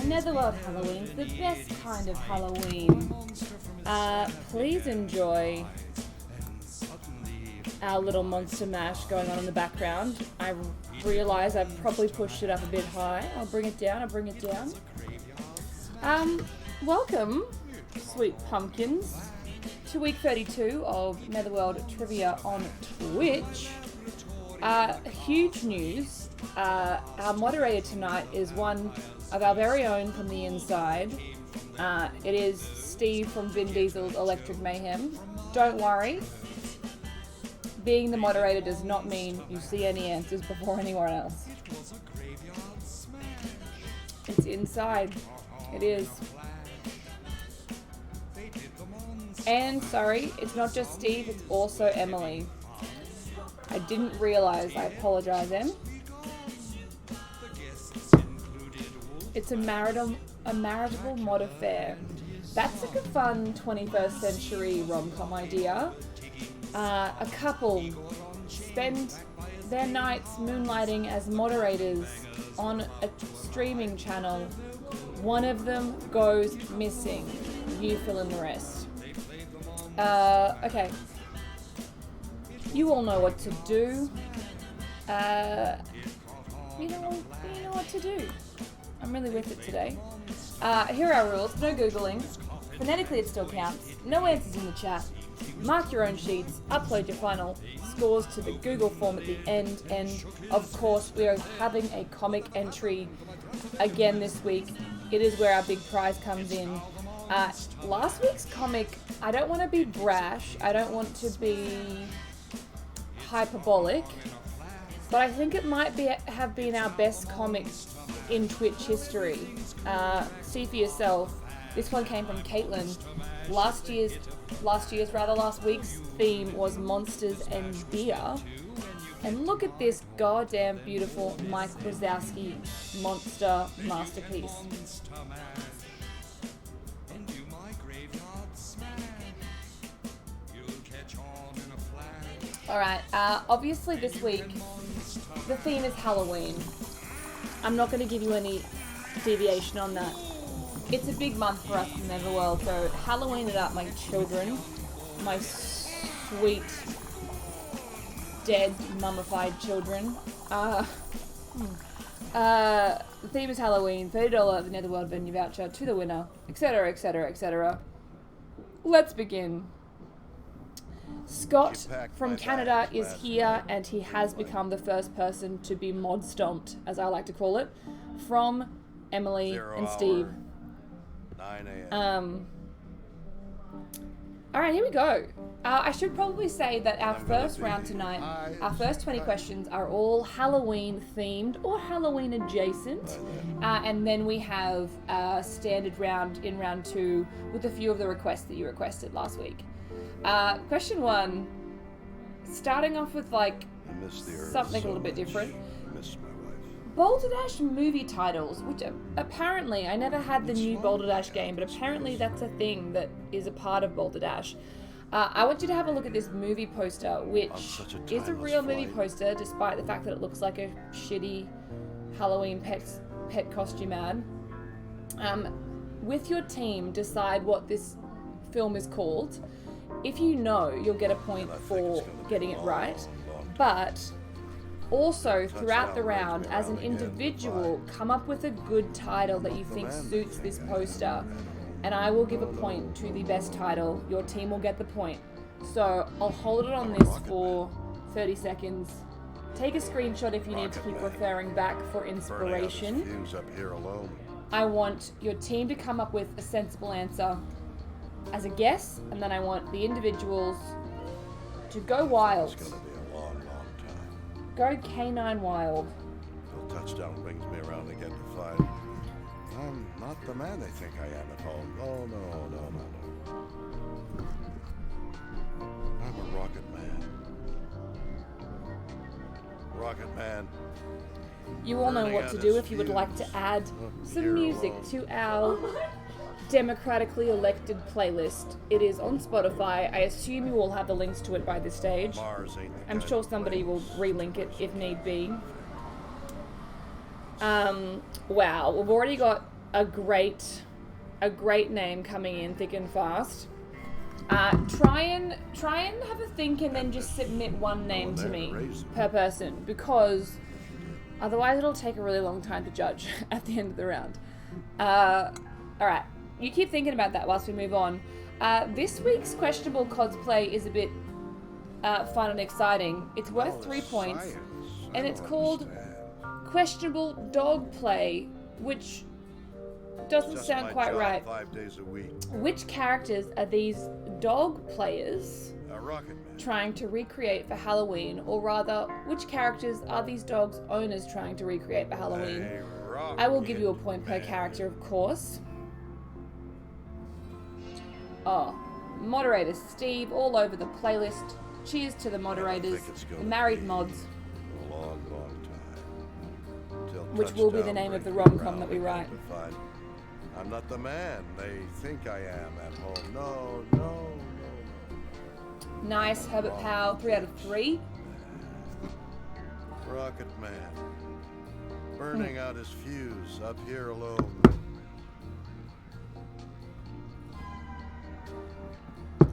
Netherworld Halloween's the best kind of Halloween. Please enjoy our little monster mash going on in the background. I realise I've probably pushed it up a bit high. I'll bring it down. Welcome, sweet pumpkins, to week 32 of Netherworld Trivia on Twitch. Huge news. Our moderator tonight is one of our very own from the inside. It is Steve from Vin Diesel's Electric Mayhem. Don't worry. Being the moderator does not mean you see any answers before anyone else. It's inside. It is. And sorry, it's not just Steve, it's also Emily. I didn't realise. I apologise, Em. It's a maritable mod affair. That's like a fun 21st century rom-com idea. A couple spend their nights moonlighting as moderators on a streaming channel. One of them goes missing. You fill in the rest. Okay. You all know what to do. You know what to do. I'm really with it today. Here are our rules. No Googling. Phonetically it still counts. No answers in the chat. Mark your own sheets. Upload your final scores to the Google form at the end. And of course, we are having a comic entry again this week. It is where our big prize comes in. Last week's comic, I don't want to be brash. I don't want to be hyperbolic. But I think it might have been our best comic in Twitch history. See for yourself. This one came from Caitlin. Last week's theme was monsters and beer. And look at this goddamn beautiful Mike Wazowski monster masterpiece. Alright, obviously this week the theme is Halloween. I'm not going to give you any deviation on that. It's a big month for us in Netherworld, so Halloween it up, my children. My sweet, dead, mummified children. The theme is Halloween, $30 Netherworld venue voucher to the winner, etc, etc, etc. Let's begin. Scott from Canada is here, and he has become the first person to be mod stomped, as I like to call it, from Emily and Steve. 9 a.m. Alright, here we go. I should probably say that our first round tonight, our first 20 questions are all Halloween themed or Halloween adjacent. And then we have a standard round in round 2 with a few of the requests that you requested last week. Question 1, starting off with like something a little bit different. Balderdash movie titles, which apparently, I never had the new Balderdash game, but apparently that's a thing that is a part of Balderdash. I want you to have a look at this movie poster, which is a real movie poster, despite the fact that it looks like a shitty Halloween pet costume ad. With your team, decide what this film is called. If you know, you'll get a point for getting it right, but also, throughout the round, as an individual, come up with a good title that you think suits this poster, and I will give a point to the best title. Your team will get the point. So, I'll hold it on this for 30 seconds. Take a screenshot if you need to keep referring back for inspiration. I want your team to come up with a sensible answer as a guess, and then I want the individuals to go wild. Go canine wild. The touchdown brings me around again to find I'm not the man they think I am at home. Oh, no. I'm a rocket man. Rocket man. You all know what to do if you would like to add some music to our democratically elected playlist. It is on Spotify. I assume you all have the links to it by this stage. I'm sure somebody will relink it if need be. Wow, we've already got a great name coming in thick and fast. Try and have a think and then just submit one name to me per person, because otherwise it'll take a really long time to judge at the end of the round. Alright, you keep thinking about that whilst we move on. This week's questionable cosplay is a bit fun and exciting. It's worth 3 points, and it's called questionable dog play, which doesn't sound quite right. 5 days a week. Which characters are these dog players A rocket man. trying to recreate for Halloween? Or rather, which characters are these dogs' owners trying to recreate for Halloween? I will give you a point per character, of course. Oh, moderator Steve all over the playlist. Cheers to the moderators, the married mods, A long, long time. Till which will be the touchdown name of the brings me rom-com that we round write. again to find I'm not the man they think I am at home. No. Nice, Herbert Powell, 3 out of 3. Rocket man. Burning out his fuse up here alone. And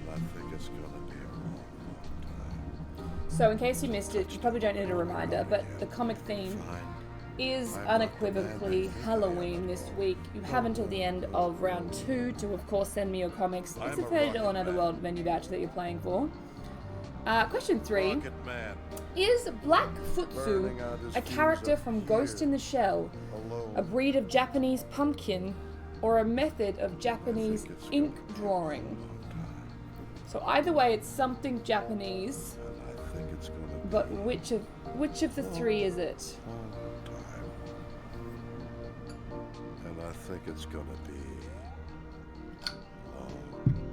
I think it's gonna be a long, long time. So in case you missed it, you probably don't need a reminder, but the comic theme is unequivocally Halloween this week. You have until the end of round 2 to, of course, send me your comics. It's a $30 Netherworld menu voucher that you're playing for. Question 3. Rocket man. Is Black Futsu a character from Ghost in the Shell, a breed of Japanese pumpkin, or a method of Japanese ink drawing? So either way, it's something Japanese, And I think it's gonna be but which of the 3 is it? a long time. And I think it's gonna be long, long time.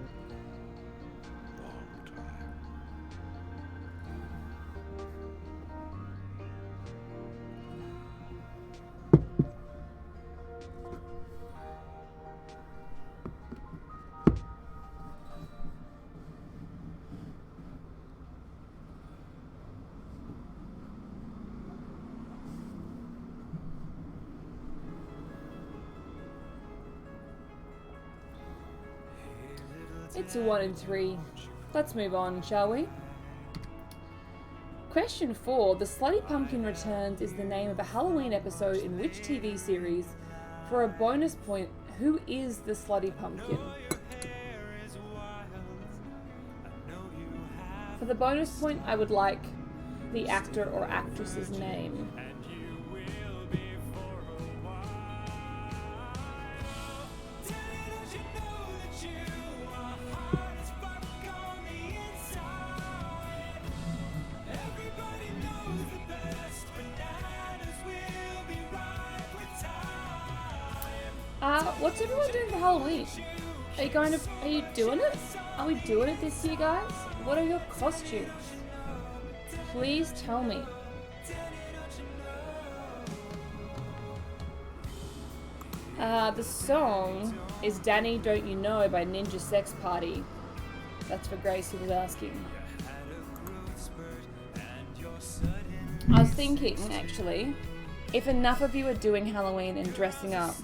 It's a 1 in 3. Let's move on, shall we? Question 4. The Slutty Pumpkin Returns is the name of a Halloween episode in which TV series? For a bonus point, who is the Slutty Pumpkin? For the bonus point, I would like the actor or actress's name. What's everyone doing for Halloween? Are you doing it? Are we doing it this year, guys? What are your costumes? Please tell me. The song is Danny Don't You Know by Ninja Sex Party. That's for Grace who was asking. I was thinking, actually, if enough of you are doing Halloween and dressing up,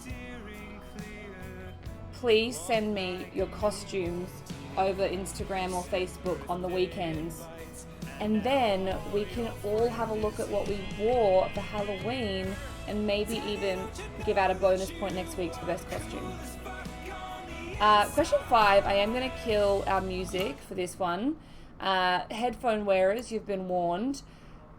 please send me your costumes over Instagram or Facebook on the weekends. And then we can all have a look at what we wore for Halloween and maybe even give out a bonus point next week for best costume. Question 5, I am going to kill our music for this one. Headphone wearers, you've been warned.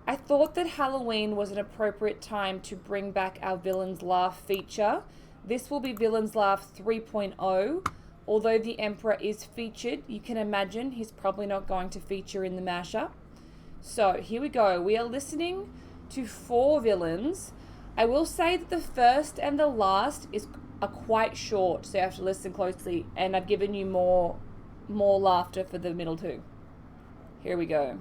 I thought that Halloween was an appropriate time to bring back our Villains Laugh feature. This will be Villains Laugh 3.0. Although the Emperor is featured, you can imagine he's probably not going to feature in the mashup. So here we go. We are listening to 4 villains. I will say that the first and the last are quite short, so you have to listen closely. And I've given you more laughter for the middle 2. Here we go.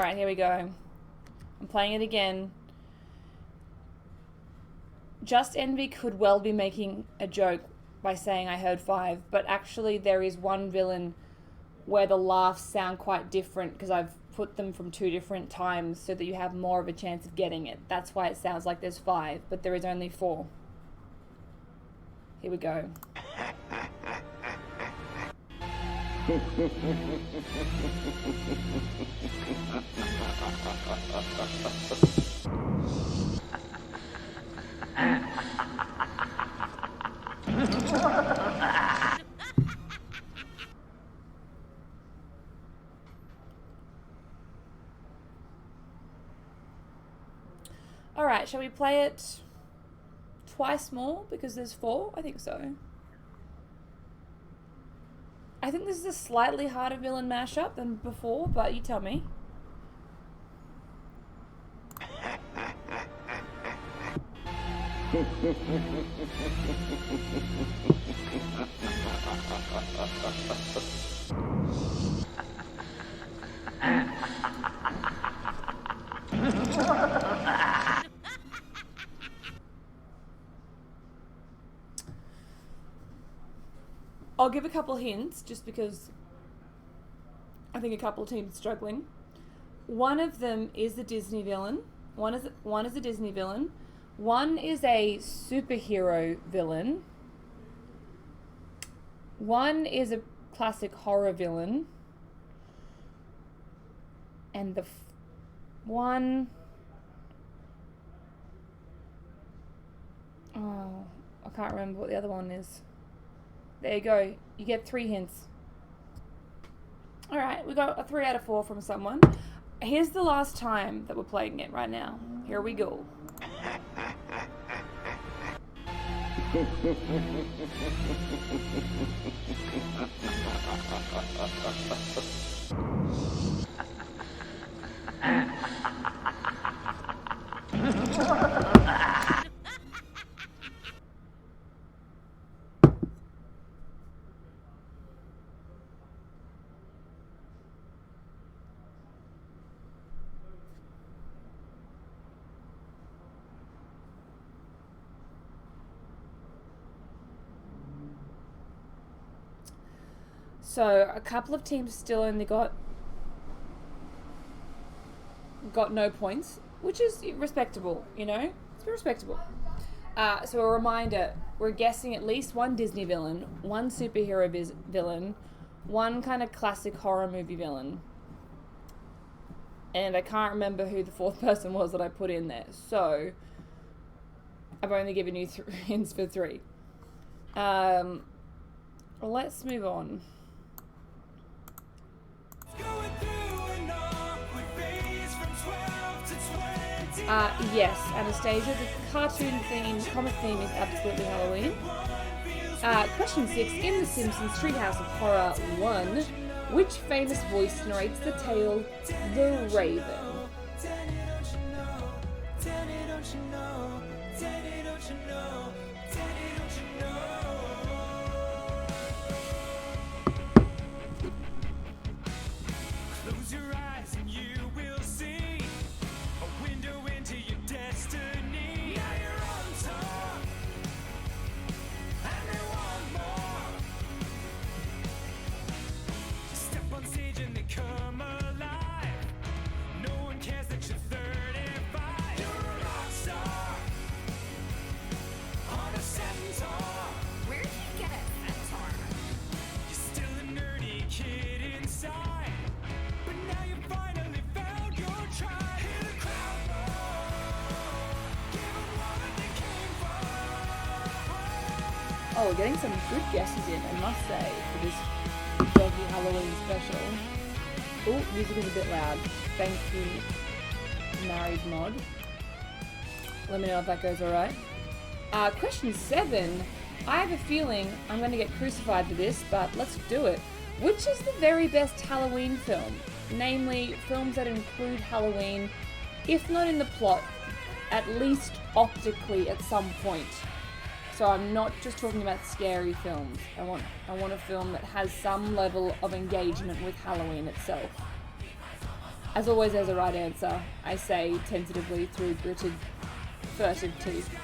Alright, here we go. I'm playing it again. Just Envy could well be making a joke by saying I heard 5, but actually there is one villain where the laughs sound quite different because I've put them from 2 different times so that you have more of a chance of getting it. That's why it sounds like there's 5, but there is only 4. Here we go. Alright, shall we play it twice more because there's 4? I think so. I think this is a slightly harder villain mashup than before, but you tell me. I'll give a couple hints just because I think a couple of teams are struggling. One of them is a Disney villain. One is a Disney villain. One is a superhero villain. One is a classic horror villain. And the one... Oh, I can't remember what the other one is. There you go. You get 3 hints. Alright, we got a 3 out of 4 from someone. Here's the last time that we're playing it right now. Here we go. So a couple of teams still only got no points, which is respectable, you know? It's respectable. So a reminder, we're guessing at least one Disney villain, one superhero villain, one kind of classic horror movie villain. And I can't remember who the 4th person was that I put in there. So I've only given you hints for 3. Let's move on. Yes, Anastasia, the cartoon theme, comic theme is absolutely Halloween. Question 6, in The Simpsons Treehouse of Horror 1, which famous voice narrates the tale The Raven? Oh, we're getting some good guesses in, I must say, for this doggy Halloween special. Oh, music is a bit loud. Thank you, Married Mod. Let me know if that goes alright. Question 7. I have a feeling I'm going to get crucified for this, but let's do it. Which is the very best Halloween film? Namely, films that include Halloween, if not in the plot, at least optically at some point. So I'm not just talking about scary films. I want a film that has some level of engagement with Halloween itself. As always, there's a right answer, I say tentatively through gritted, furtive teeth.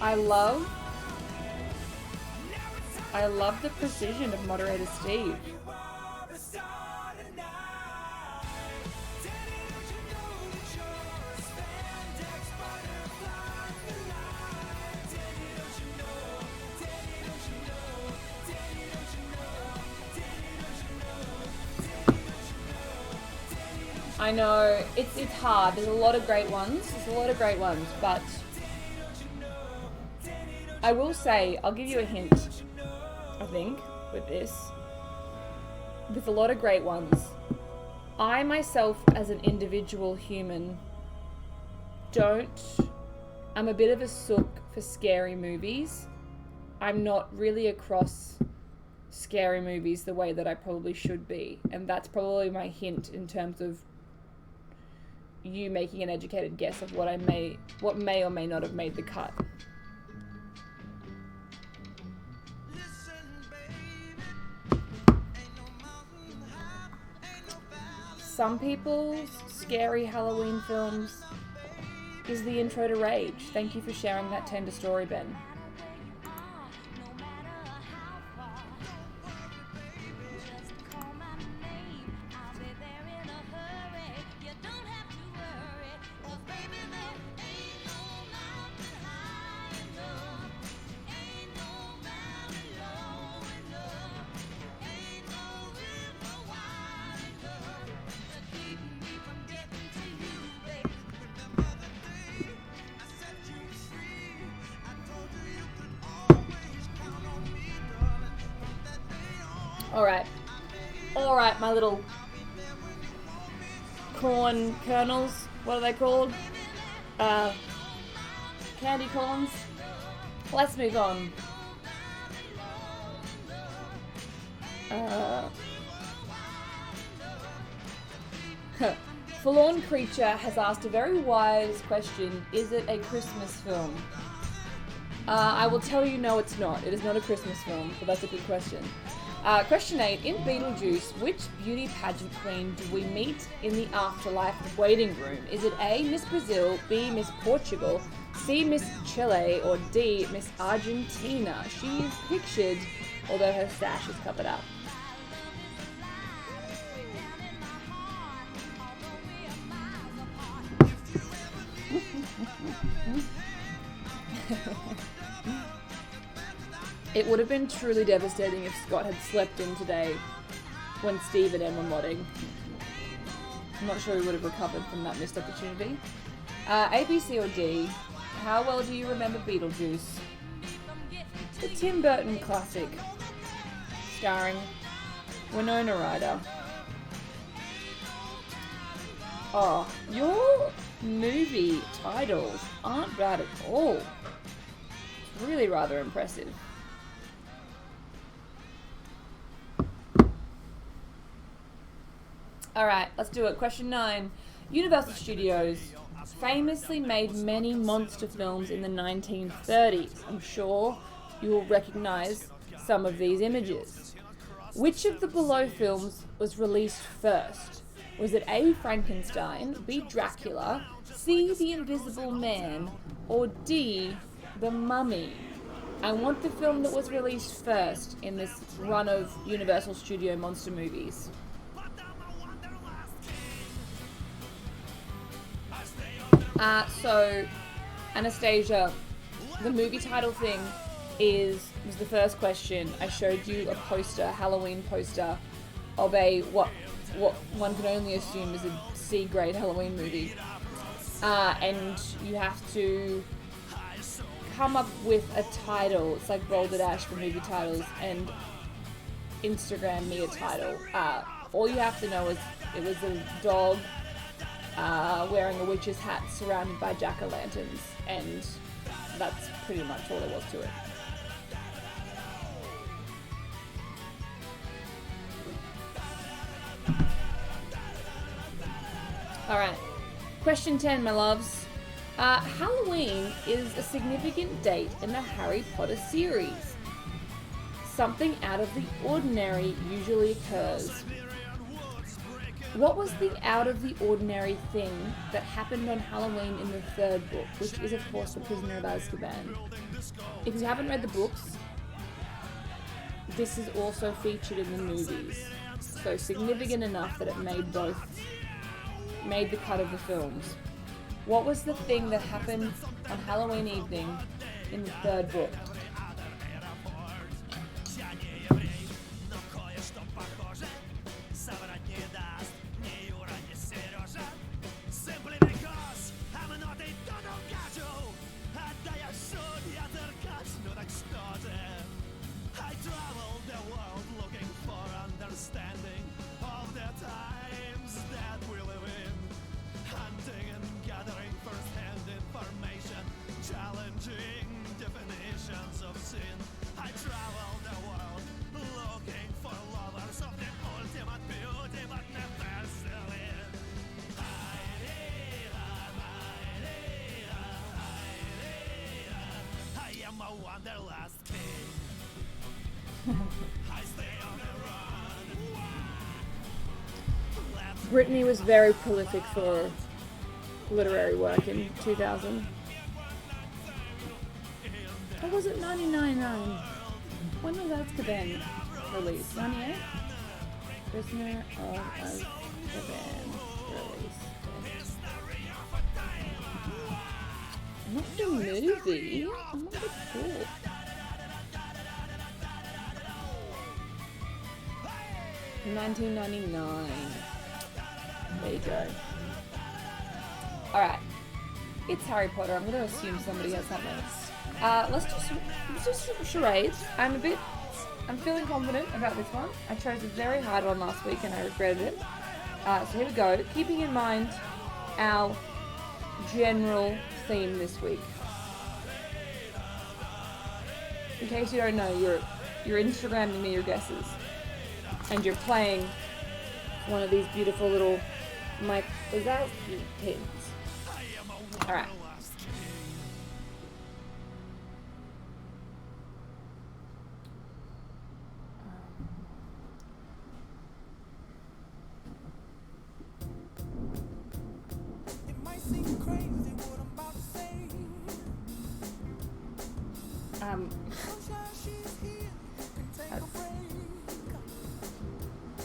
I love the precision of moderator Steve. I know, it's hard. There's a lot of great ones. But I will say, I'll give you a hint, I think, with this. With a lot of great ones, I myself, as an individual human, I'm a bit of a sook for scary movies. I'm not really across scary movies the way that I probably should be. And that's probably my hint in terms of you making an educated guess of what may or may not have made the cut. Some people's scary Halloween films is the intro to Rage. Thank you for sharing that tender story, Ben. All right, my little corn kernels. What are they called? Candy corns. Let's move on. Forlorn Creature has asked a very wise question. Is it a Christmas film? I will tell you, no, it's not. It is not a Christmas film, but that's a good question. Question 8. In Beetlejuice, which beauty pageant queen do we meet in the afterlife waiting room? Is it A, Miss Brazil, B, Miss Portugal, C, Miss Chile, or D, Miss Argentina? She is pictured, although her sash is covered up. It would have been truly devastating if Scott had slept in today when Steve and Em were modding. I'm not sure he would have recovered from that missed opportunity. A, B, C, or D. How well do you remember Beetlejuice? The Tim Burton classic, starring Winona Ryder. Oh, your movie titles aren't bad at all. It's really rather impressive. Alright, let's do it. Question 9. Universal Studios famously made many monster films in the 1930s. I'm sure you will recognize some of these images. Which of the below films was released first? Was it A, Frankenstein, B, Dracula, C, The Invisible Man, or D, The Mummy? I want the film that was released first in this run of Universal Studio monster movies. So, Anastasia, the movie title thing was the first question. I showed you a poster, a Halloween poster, of what one can only assume is a C-grade Halloween movie. And you have to come up with a title. It's like Boulder Dash for movie titles, and Instagram me a title. All you have to know is it was a dog wearing a witch's hat surrounded by jack-o'-lanterns, and that's pretty much all there was to it. Alright, question 10, my loves. Halloween is a significant date in the Harry Potter series. Something out of the ordinary usually occurs. What was the out of the ordinary thing that happened on Halloween in the third book, which is of course The Prisoner of Azkaban? If you haven't read the books, this is also featured in the movies, so significant enough that it made the cut of the films. What was the thing that happened on Halloween evening in the third book? Brittany was very prolific for literary work in 2000. Or was it 99? When was Azkaban released? 98? Prisoner of Azkaban released. Not the movie. I'm not sure. In 1999. There you go. Alright. It's Harry Potter. I'm going to assume somebody has something. Let's do charades. I'm feeling confident about this one. I chose a very hard one last week and I regretted it. So here we go. Keeping in mind our general theme this week. In case you don't know, you're Instagramming me your guesses. And you're playing one of these beautiful little is that pins? Alright.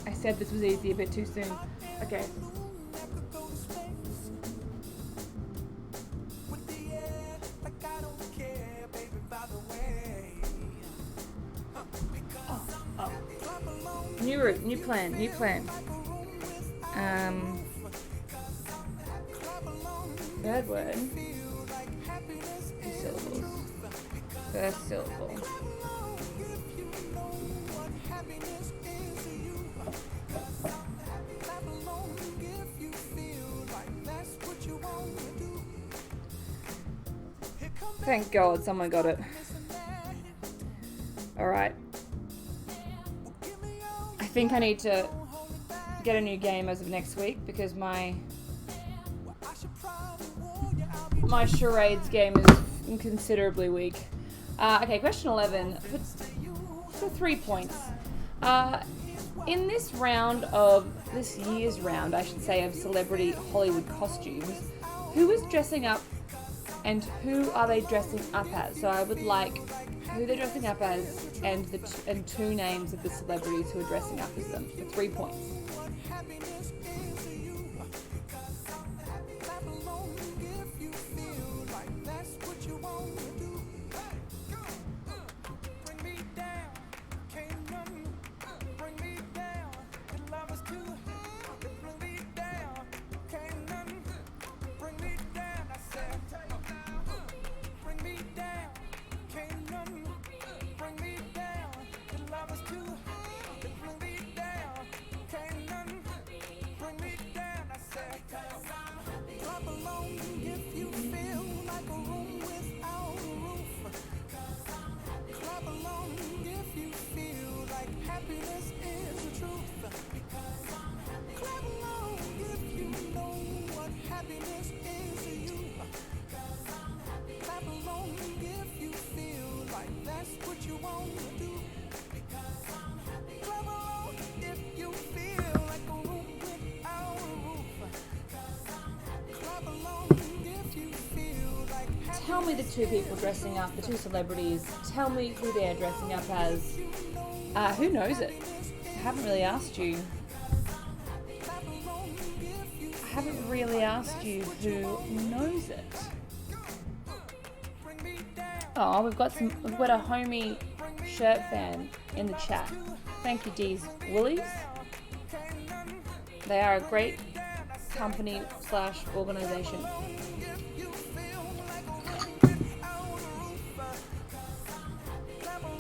I said this was easy a bit too soon. Okay. New plan. Third word. 2 syllables. First syllable. Thank God someone got it. Alright. I think I need to get a new game as of next week because my charades game is considerably weak. Okay, question 11 for 3 points. In this year's round, I should say, of celebrity Hollywood costumes, who is dressing up and who are they dressing up as? So I would like who they're dressing up as and 2 names of the celebrities who are dressing up as them for 3 points. Tell me the two people dressing up, the two celebrities. Tell me who they're dressing up as. Who knows it? I haven't really asked you. Who knows it. Oh, we've got a homie shirt fan in the chat. Thank you, D's Woolies. They are a great company / organization.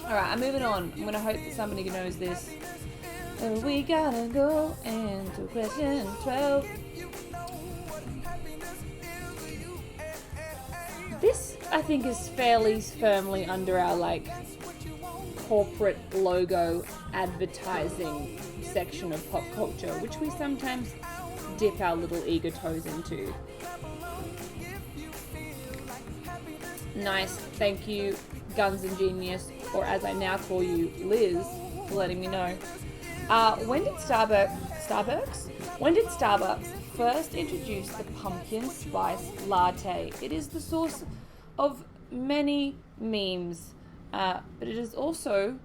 Alright, I'm moving on. I'm gonna hope that somebody knows this. We gotta go into question 12. This, I think, is fairly firmly under our, like, corporate logo advertising section of pop culture, which we sometimes dip our little eager toes into. Nice. Thank you, Guns and Genius, or as I now call you, Liz, for letting me know. When did Starbucks first introduce the pumpkin spice latte? It is the source of many memes, but it is also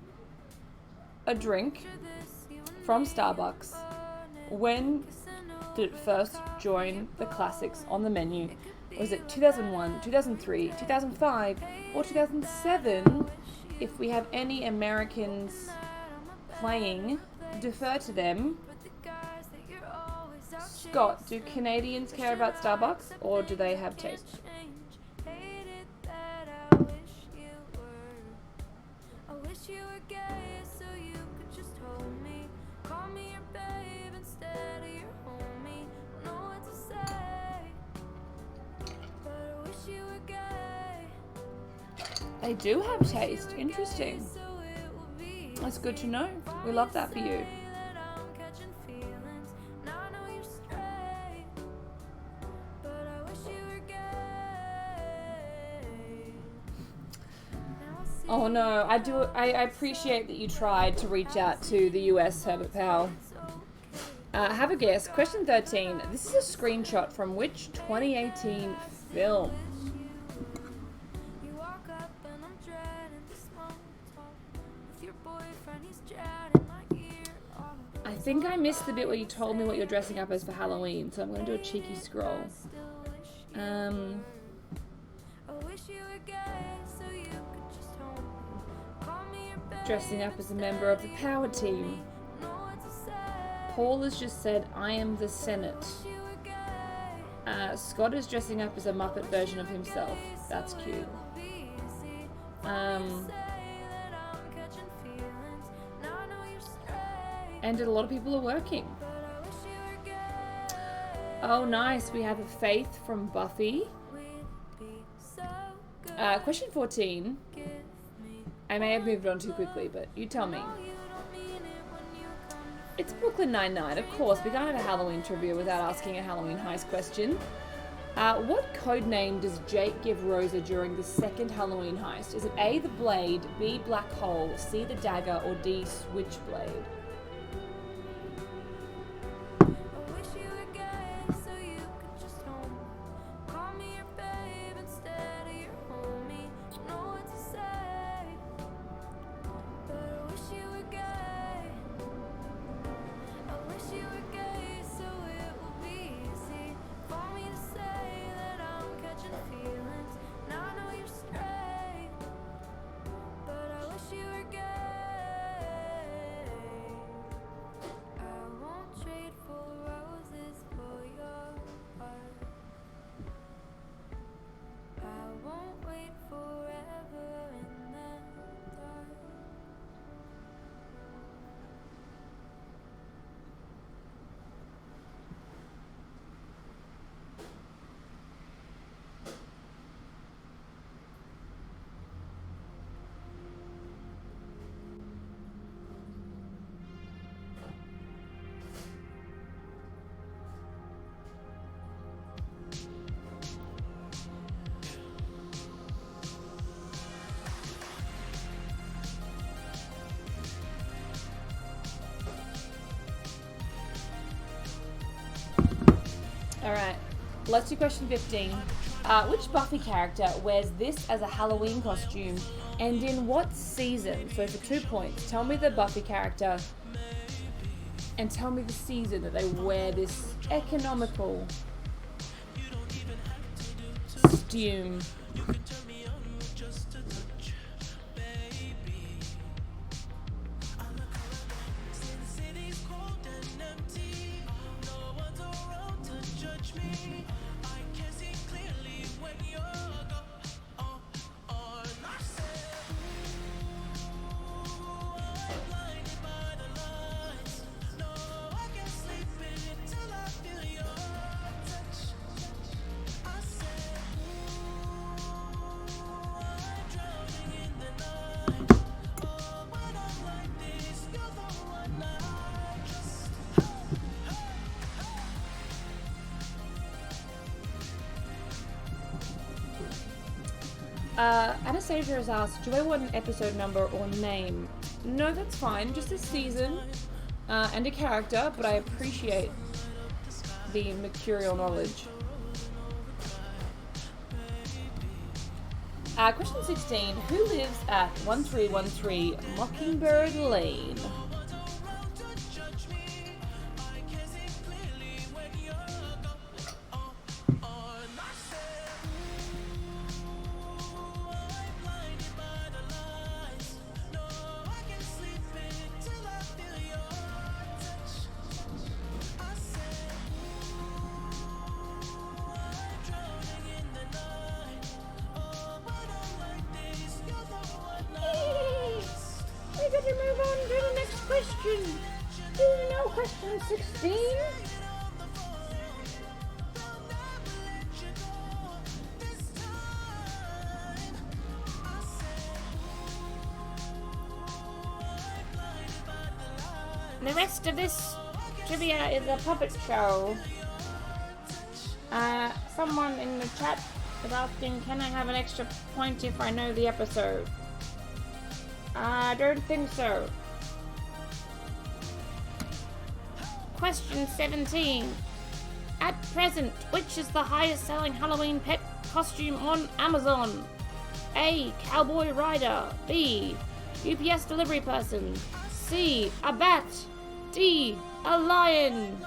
a drink from Starbucks. When did it first join the classics on the menu? Was it 2001, 2003, 2005, or 2007? If we have any Americans playing, defer to them. Scott, do Canadians care about Starbucks, or do they have taste? They do have taste. Interesting. That's good to know. We love that for you. Oh no, I appreciate that you tried to reach out to the US, Herbert Powell. Have a guess. Question 13. This is a screenshot from which 2018 film? I think I missed the bit where you told me what you're dressing up as for Halloween, so I'm going to do a cheeky scroll. Dressing up as a member of the Power Team. Paul has just said, I am the Senate. Scott is dressing up as a Muppet version of himself. That's cute. And a lot of people are working. Oh, nice. We have a Faith from Buffy. Question 14. I may have moved on too quickly, but you tell me. It's Brooklyn Nine-Nine. Of course, we can't have a Halloween trivia without asking a Halloween heist question. What code name does Jake give Rosa during the second Halloween heist? Is it A, the blade, B, black hole, C, the dagger, or D, switchblade? Alright, let's do question 15. Which Buffy character wears this as a Halloween costume and in what season? So for 2 points, tell me the Buffy character and tell me the season that they wear this economical costume. Anastasia has asked, do I want an episode number or name? No, that's fine. Just a season and a character, but I appreciate the mercurial knowledge. Question 16. Who lives at 1313 Mockingbird Lane? Question 16. The rest of this trivia is a puppet show. Someone in the chat is asking, can I have an extra point if I know the episode? I don't think so. Question 17. At present, which is the highest selling Halloween pet costume on Amazon? A. Cowboy Rider. B. UPS delivery person. C. A bat. D. A lion.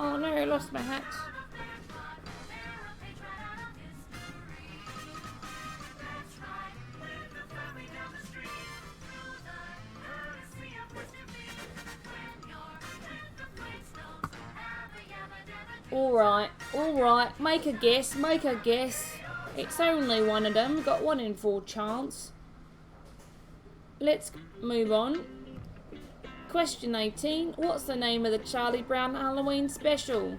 Oh no, I lost my hat. Alright, make a guess. It's only one of them, got 1 in 4 chance. Let's move on. Question 18. What's the name of the Charlie Brown Halloween special?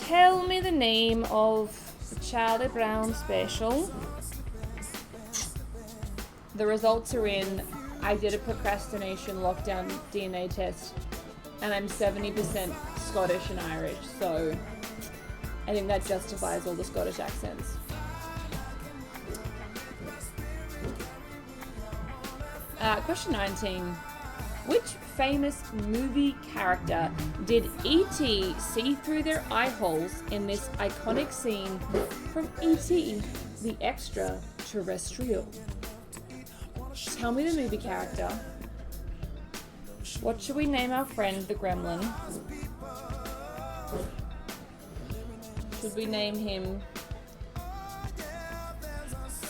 Tell me the name of the Charlie Brown special. The results are in. I did a procrastination lockdown DNA test and I'm 70% Scottish and Irish, so I think that justifies all the Scottish accents. Question 19. Which famous movie character did E.T. see through their eye holes in this iconic scene from E.T. the Extraterrestrial? Tell me the movie character. What should we name our friend the Gremlin? Should we name him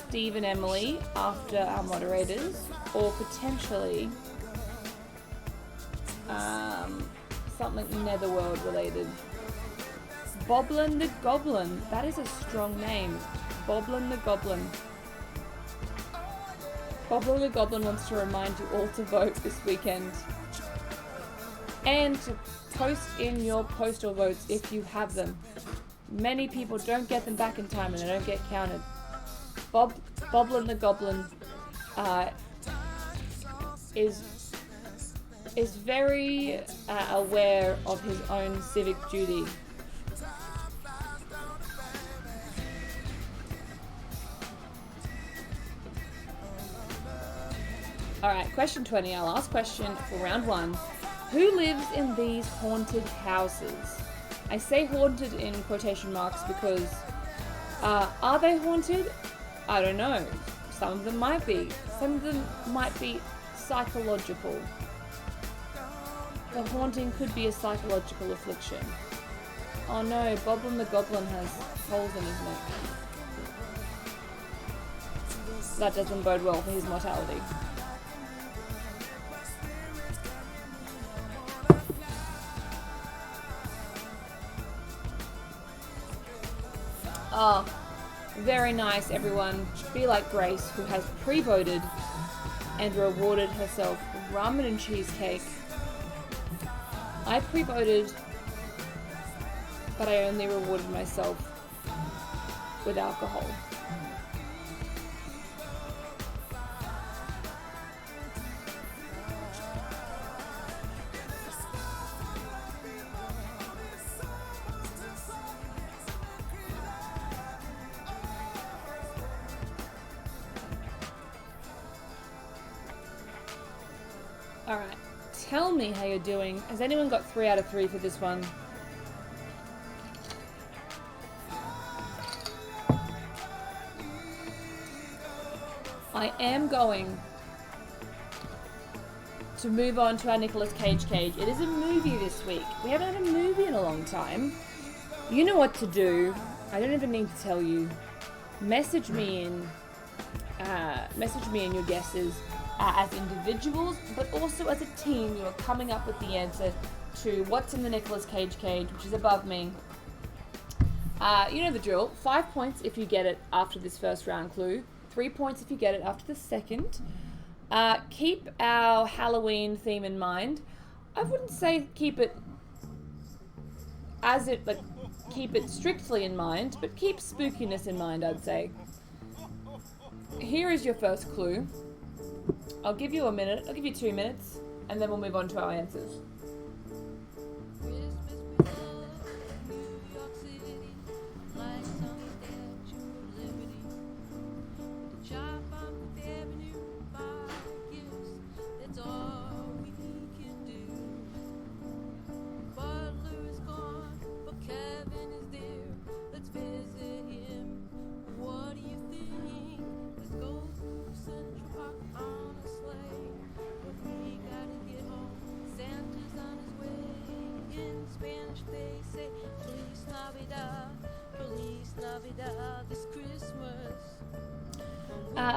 Steve and Emily after our moderators, or potentially something Netherworld related. Boblin the Goblin. That is a strong name. Boblin the Goblin. Boblin the Goblin wants to remind you all to vote this weekend. And to post in your postal votes if you have them. Many people don't get them back in time and they don't get counted. Boblin the Goblin is very aware of his own civic duty. Alright, question 20, our last question for round 1. Who lives in these haunted houses? I say haunted in quotation marks because are they haunted? I don't know. Some of them might be. Some of them might be psychological. The haunting could be a psychological affliction. Oh no, Boblin the Goblin has holes in his neck. That doesn't bode well for his mortality. Oh, very nice, everyone. Be like Grace, who has pre-voted and rewarded herself ramen and cheesecake. I pre-voted, but I only rewarded myself with alcohol. Alright, tell me how you're doing. Has anyone got 3 out of 3 for this one? I am going to move on to our Nicolas Cage. It is a movie this week. We haven't had a movie in a long time. You know what to do. I don't even need to tell you. Message me in your guesses. As individuals, but also as a team, you are coming up with the answer to what's in the Nicolas Cage, which is above me. You know the drill. 5 points if you get it after this first round clue. 3 points if you get it after the second. Keep our Halloween theme in mind. I wouldn't say keep it strictly in mind, but keep spookiness in mind, I'd say. Here is your first clue. I'll give you a minute, I'll give you 2 minutes, and then we'll move on to our answers.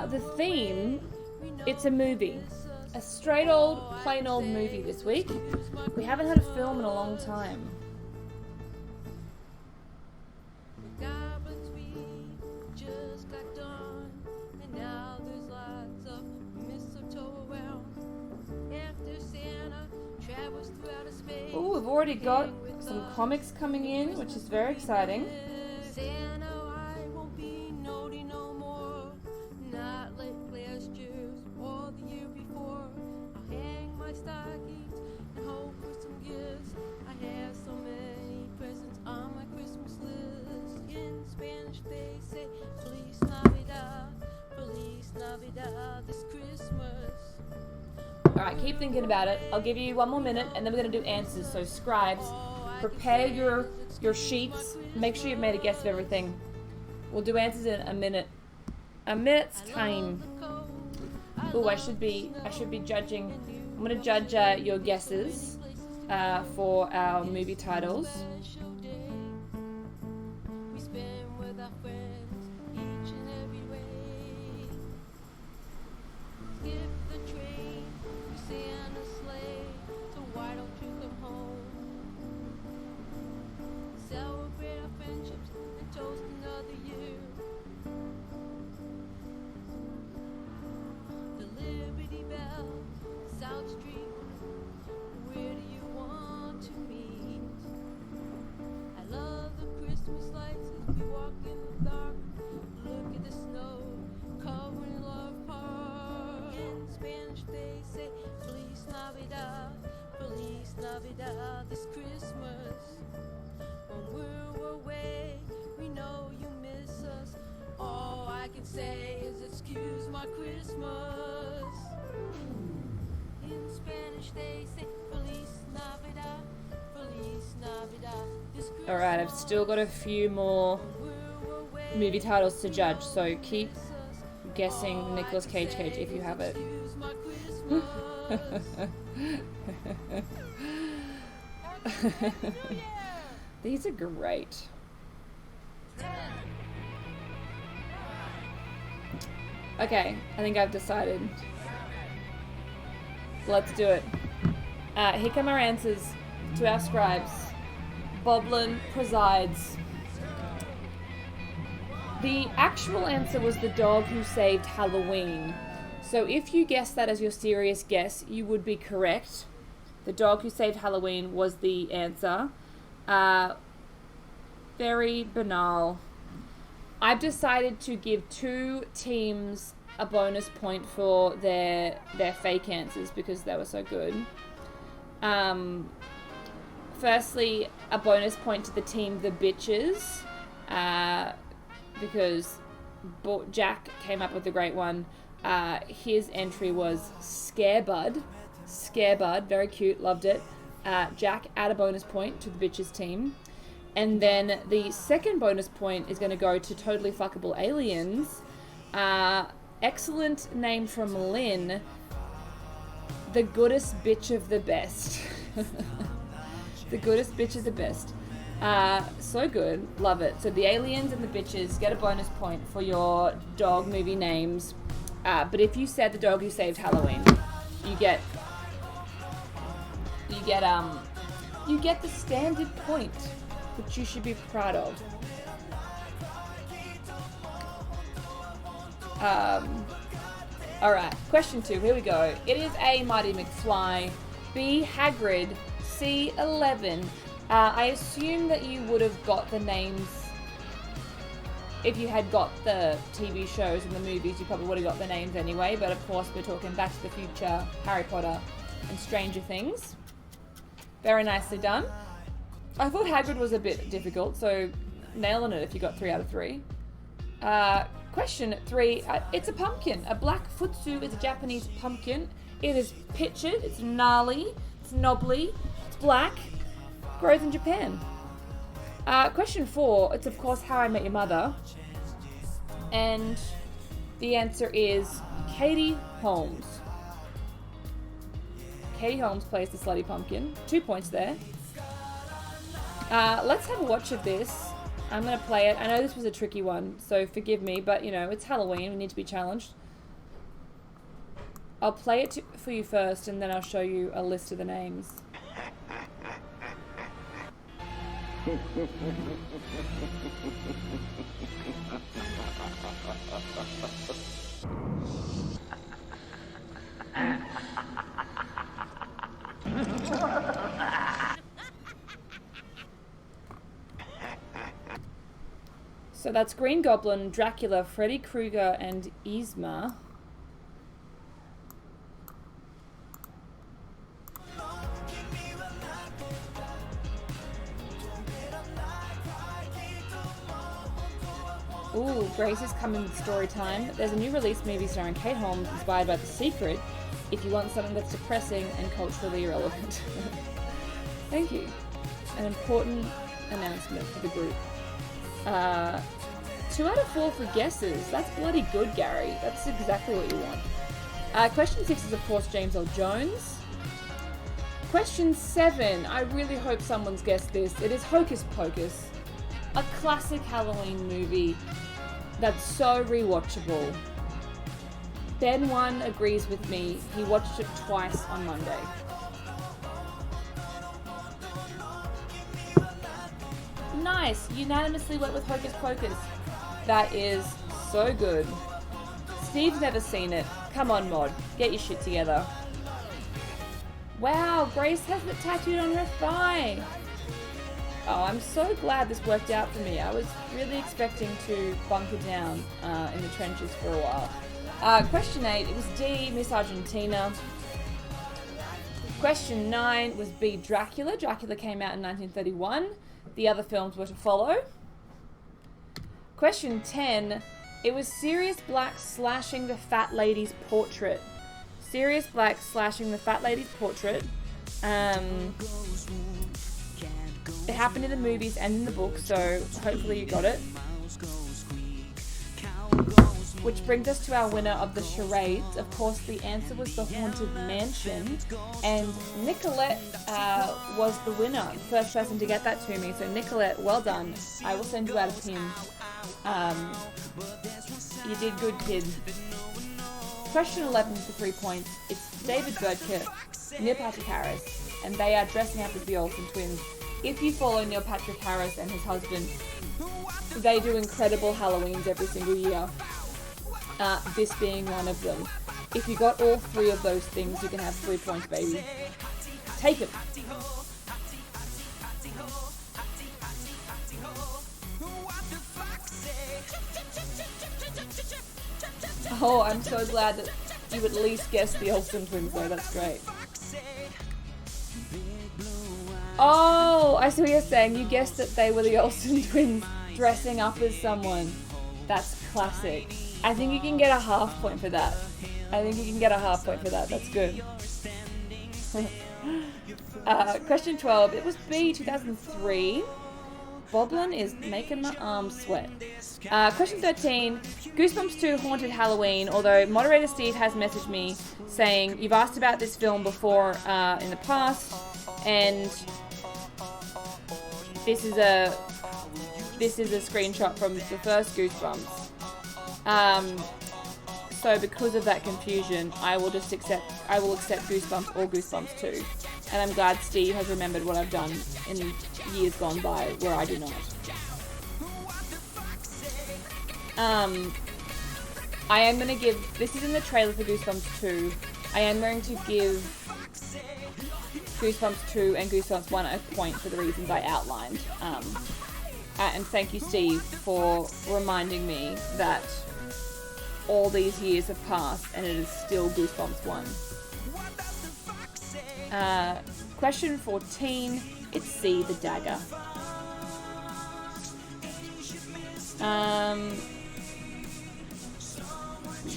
The theme, it's a movie. A straight old, plain old movie this week. We haven't had a film in a long time. Oh, we've already got some comics coming in, which is very exciting. Alright, keep thinking about it. I'll give you 1 more minute and then we're going to do answers. So scribes, prepare your sheets. Make sure you've made a guess of everything. We'll do answers in a minute. A minute's time. Oh, I should be judging. I'm going to judge your guesses for our movie titles. We walk in the dark, look at the snow, covering love heart. In Spanish they say, Feliz Navidad, Feliz Navidad, this Christmas. When we're away, we know you miss us. All I can say is excuse my Christmas. In Spanish they say Feliz Navidad, Feliz Navidad. This Christmas. Alright, I've still got a few more movie titles to judge, so keep guessing the Nicolas Cage if you have it. These are great. Okay, I think I've decided. Let's do it. Here come our answers to our scribes. Boblin presides. The actual answer was The Dog Who Saved Halloween. So if you guessed that as your serious guess, you would be correct. The Dog Who Saved Halloween was the answer. Very banal. I've decided to give two teams a bonus point for their fake answers because they were so good. Firstly, a bonus point to the team The Bitches, because Jack came up with a great one. His entry was Scarebud. Scarebud, very cute, loved it. Jack, add a bonus point to the Bitches team. And then the second bonus point is going to go to Totally Fuckable Aliens. Excellent name from Lynn. The goodest bitch of the best. The goodest bitch of the best. So good. Love it. So the aliens and the bitches get a bonus point for your dog movie names. But if you said The Dog Who Saved Halloween, you get the standard point, which you should be proud of. Alright, question 2, here we go. It is A, Mighty McFly, B, Hagrid, C, 11. I assume that you would have got the names, if you had got the TV shows and the movies, you probably would have got the names anyway, but of course we're talking Back to the Future, Harry Potter, and Stranger Things. Very nicely done. I thought Hagrid was a bit difficult, so nailing it if you got 3 out of 3. Question 3, it's a pumpkin. A black futsu is a Japanese pumpkin. It is pictured, it's gnarly, it's knobbly, it's black, grows in Japan. Question 4, it's of course How I Met Your Mother. And the answer is Katie Holmes. Katie Holmes plays the slutty pumpkin. 2 points there. Let's have a watch of this. I'm going to play it. I know this was a tricky one, so forgive me, but you know, it's Halloween. We need to be challenged. I'll play it for you first, and then I'll show you a list of the names. So that's Green Goblin, Dracula, Freddy Krueger, and Yzma. Ooh, Grace is coming with story time. There's a new release movie starring Kate Holmes inspired by The Secret if you want something that's depressing and culturally irrelevant. Thank you. An important announcement for the group. 2 out of 4 for guesses. That's bloody good, Gary. That's exactly what you want. Question 6 is, of course, James Earl Jones. Question 7. I really hope someone's guessed this. It is Hocus Pocus. A classic Halloween movie that's so rewatchable. Ben 1 agrees with me. He watched it twice on Monday. Nice. Unanimously went with Hocus Pocus. That is so good. Steve's never seen it. Come on, Mod. Get your shit together. Wow, Grace has it tattooed on her thigh. Oh, I'm so glad this worked out for me. I was really expecting to bunker down in the trenches for a while. Question 8, it was D, Miss Argentina. Question 9 was B, Dracula. Dracula came out in 1931. The other films were to follow. Question 10, it was Sirius Black slashing the fat lady's portrait. Sirius Black slashing the fat lady's portrait. It happened in the movies and in the book, so hopefully you got it. Which brings us to our winner of the charades. Of course, the answer was the Haunted Mansion, and Nicolette was the winner, first person to get that to me. So Nicolette, well done. I will send you out a pin. You did good, kid. Question 11 for 3 points. It's David Burkett, Neil Patrick Harris, and they are dressing up as the Olsen twins. If you follow Neil Patrick Harris and his husband, they do incredible Halloweens every single year. This being one of them. If you got all 3 of those things, you can have 3 points, baby. Take it. Oh, I'm so glad that you at least guessed the Olsen twins though, that's great. Oh, I see what you're saying. You guessed that they were the Olsen twins dressing up as someone. That's classic. I think you can get a half point for that. That's good. Question 12. It was B, 2003. Boblin is making my arms sweat. Question 13. Goosebumps 2 Haunted Halloween, although moderator Steve has messaged me saying you've asked about this film before in the past, and this is a screenshot from the first Goosebumps. So because of that confusion, I will accept Goosebumps or Goosebumps 2. And I'm glad Steve has remembered what I've done in years gone by where I do not. I am going to give, this is in the trailer for Goosebumps 2, I am going to give Goosebumps 2 and Goosebumps 1 a point for the reasons I outlined. And thank you, Steve, for reminding me that all these years have passed and it is still Goosebumps 1. Question 14, it's C, the dagger.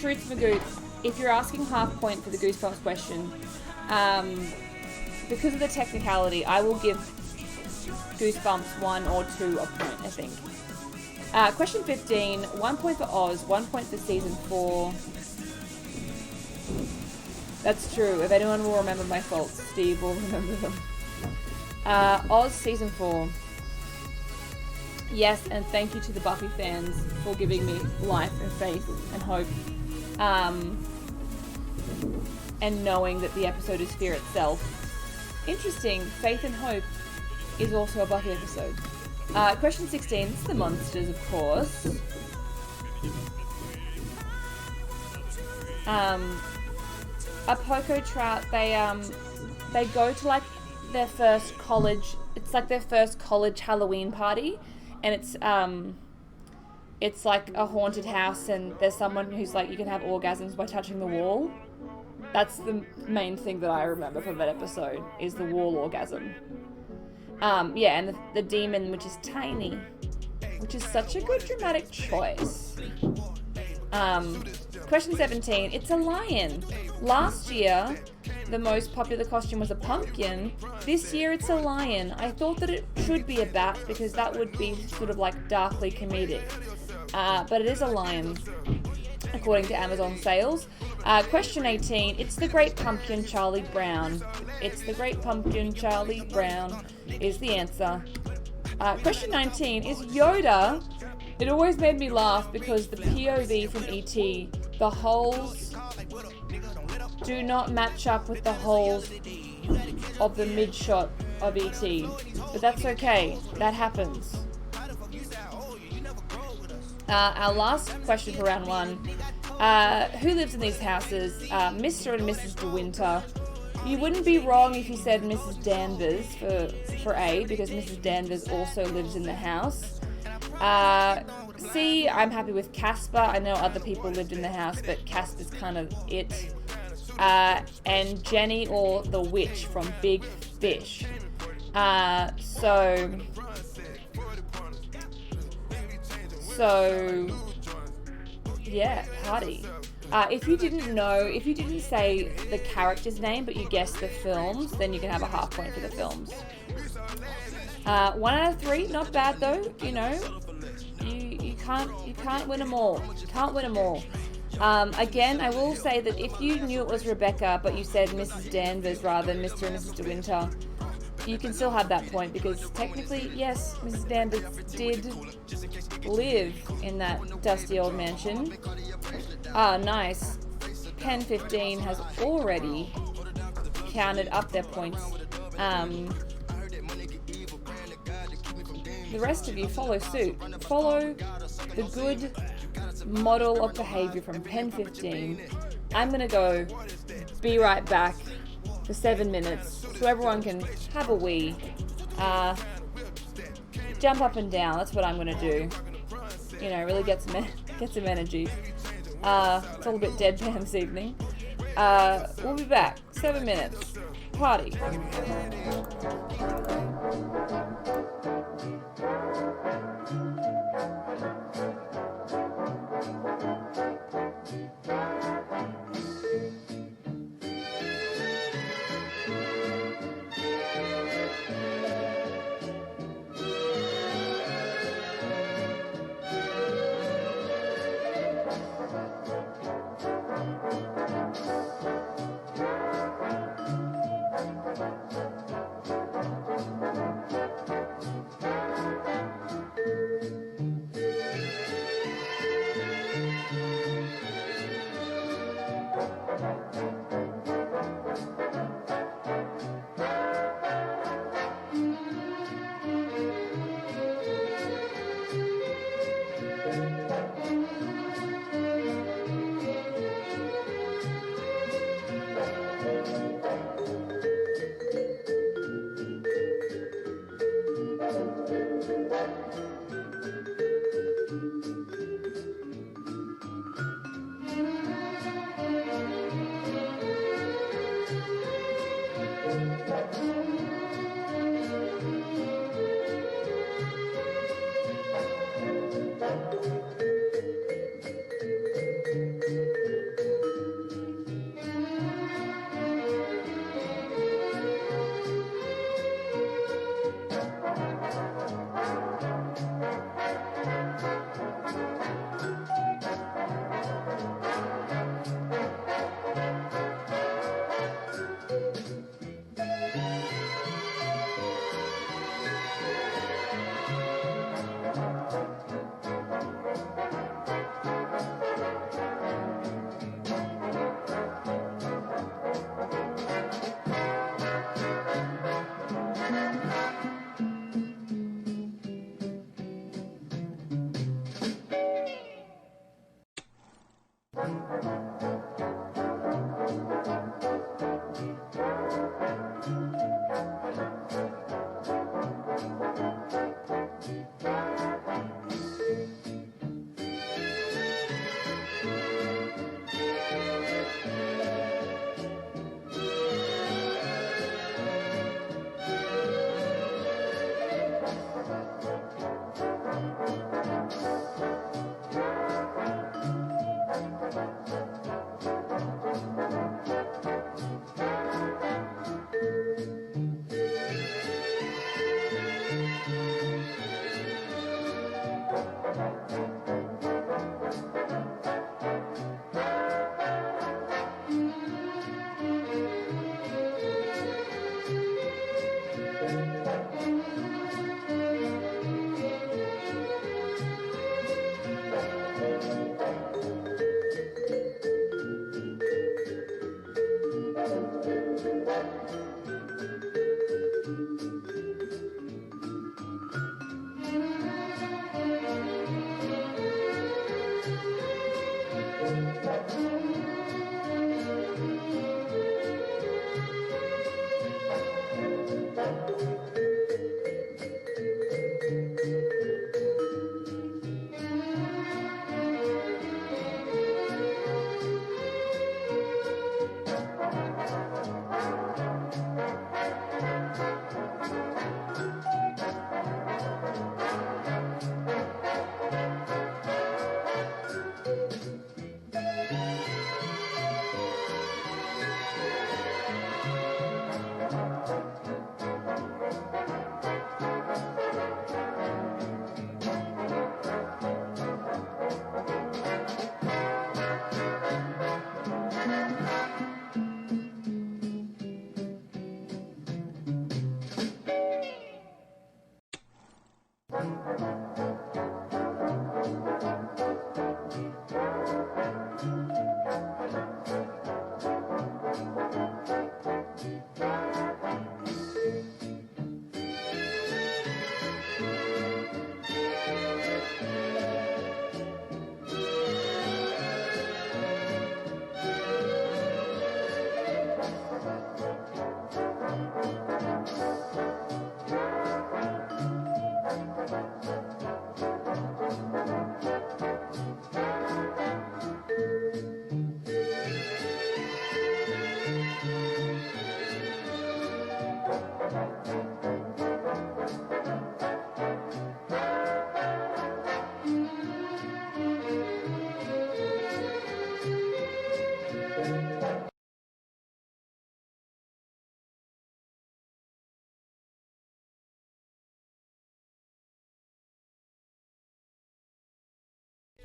Truth Magoot, if you're asking half point for the Goosebumps question, because of the technicality, I will give Goosebumps 1 or 2 a point, I think. Question 15, 1 point for Oz, 1 point for season 4. That's true. If anyone will remember my faults, Steve will remember them. Oz season 4. Yes, and thank you to the Buffy fans for giving me life and faith and hope. And knowing that the episode is fear itself. Interesting, Faith and Hope is also a Buffy episode. Question 16, it's the monsters, of course. A Poco Trout, they go to like their first college, it's like their first college Halloween party, and it's like a haunted house, and there's someone who's like, you can have orgasms by touching the wall. That's the main thing that I remember from that episode, is the wall orgasm. Yeah, and the demon, which is tiny, which is such a good dramatic choice. Question 17, it's a lion. Last year, the most popular costume was a pumpkin. This year, it's a lion. I thought that it should be a bat because that would be sort of like darkly comedic. But it is a lion, according to Amazon sales. Question 18, it's the Great Pumpkin, Charlie Brown. It's the Great Pumpkin, Charlie Brown is the answer. Question 19, is Yoda... It always made me laugh because the POV from E.T., the holes do not match up with the holes of the mid-shot of E.T. But that's okay, that happens. Our last question for round 1. Who lives in these houses? Mr. and Mrs. De Winter, You wouldn't be wrong if you said Mrs. Danvers for A, because Mrs. Danvers also lives in the house. C, I'm happy with Casper. I know other people lived in the house, but Casper's kind of it. And Jenny or the witch from Big Fish. So yeah, party. If you didn't say the character's name, but you guessed the films, then you can have a half point for the films. 1 out of 3, not bad though. You know, you can't win them all. You can't win them all. Again, I will say that if you knew it was Rebecca, but you said Mrs. Danvers rather than Mr. and Mrs. De Winter, you can still have that point, because technically, yes, Mrs. Danvers did live in that dusty old mansion. Ah, nice. Pen 15 has already counted up their points. The rest of you follow suit. Follow the good model of behavior from Pen 15. I'm gonna go be right back for 7 minutes so everyone can have a wee. Jump up and down, that's what I'm gonna do. You know, really get some energy. It's all a bit deadpan this evening. We'll be back. 7 minutes. Party.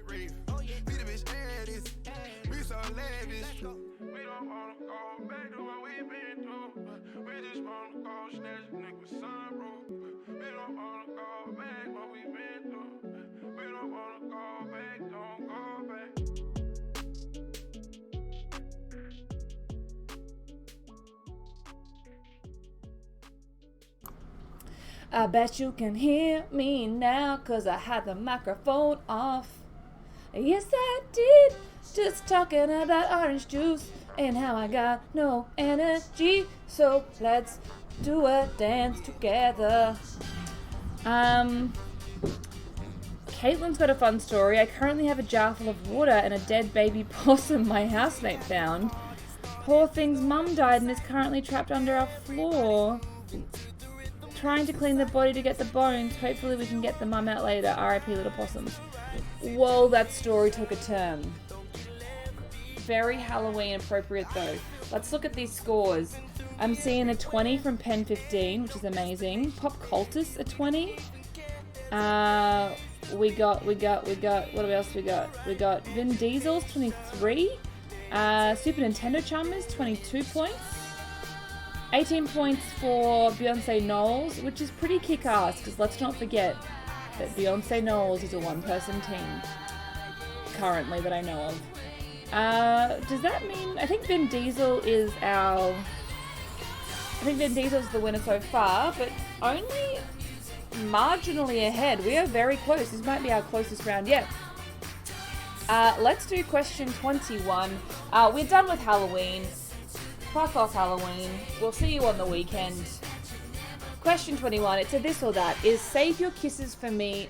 Be the bitch Addis. We so lavish. We don't wanna go back to what we been through. We just wanna go snatch a nigga with sunroof. We don't wanna go back what we been through. We don't wanna go back, don't go back. I bet you can hear me now, 'cause I had the microphone off. Yes, I did. Just talking about orange juice and how I got no energy. So let's do a dance together. Caitlin's got a fun story. I currently have a jar full of water and a dead baby possum my housemate found. Poor thing's mum died and is currently trapped under our floor. Trying to clean the body to get the bones. Hopefully we can get the mum out later. R.I.P. little possums. Whoa, that story took a turn. Very Halloween appropriate though. Let's look at these scores. I'm seeing a 20 from Pen 15, which is amazing. Pop Cultus a 20. We got what else we got? We got Vin Diesel's 23. Super Nintendo Chalmers 22 points. 18 points for Beyonce Knowles, which is pretty kick-ass, because let's not forget that Beyonce Knowles is a one-person team, currently, that I know of. Does that mean... I think Vin Diesel's the winner so far, but only marginally ahead. We are very close. This might be our closest round yet. Let's do question 21. We're done with Halloween. Fuck off Halloween. We'll see you on the weekend. Question 21. It's a this or that. Is Save Your Kisses for Me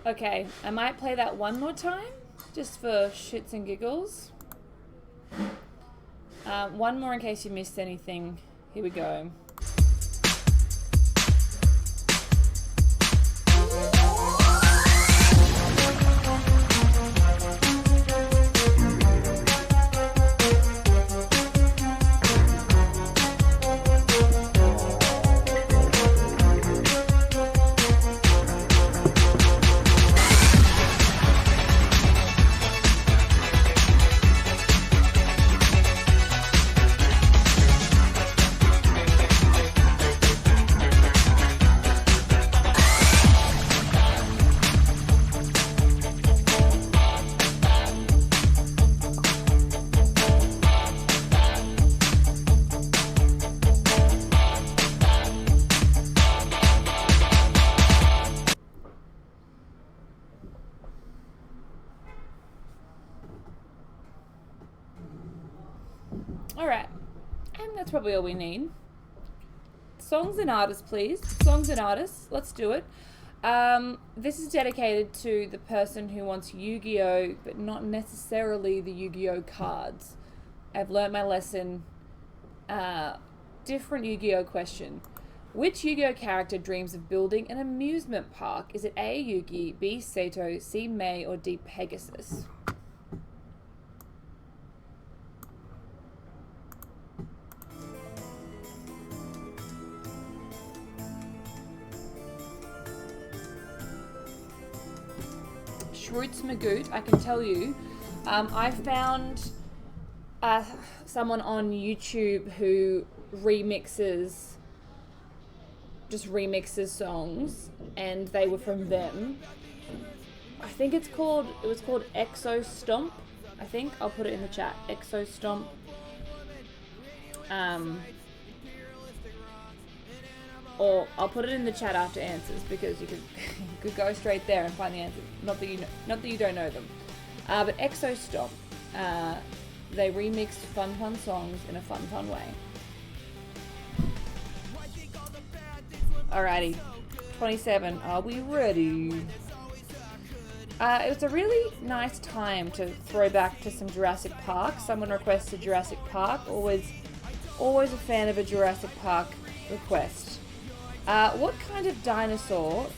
Okay, I might play that one more time, just for shits and giggles. One more in case you missed anything. Here we go. Alright, and that's probably all we need. Songs and artists, please. Songs and artists, let's do it. This is dedicated to the person who wants Yu-Gi-Oh, but not necessarily the Yu-Gi-Oh cards. I've learnt my lesson. Different Yu-Gi-Oh question. Which Yu-Gi-Oh character dreams of building an amusement park? Is it A, Yugi, B, Sato, C, Mei, or D, Pegasus? Roots Magoot, I can tell you, I found someone on YouTube who remixes songs, and they were from them. I think it was called Exo Stomp. I think I'll put it in the chat. Exo Stomp. Or I'll put it in the chat after answers, because you could go straight there and find the answers. Not that you don't know them. But Exo Stomp, they remixed fun songs in a fun way. Alrighty, 27. Are we ready? It was a really nice time to throw back to some Jurassic Park. Someone requested Jurassic Park. Always a fan of a Jurassic Park request. What kind of dinosaur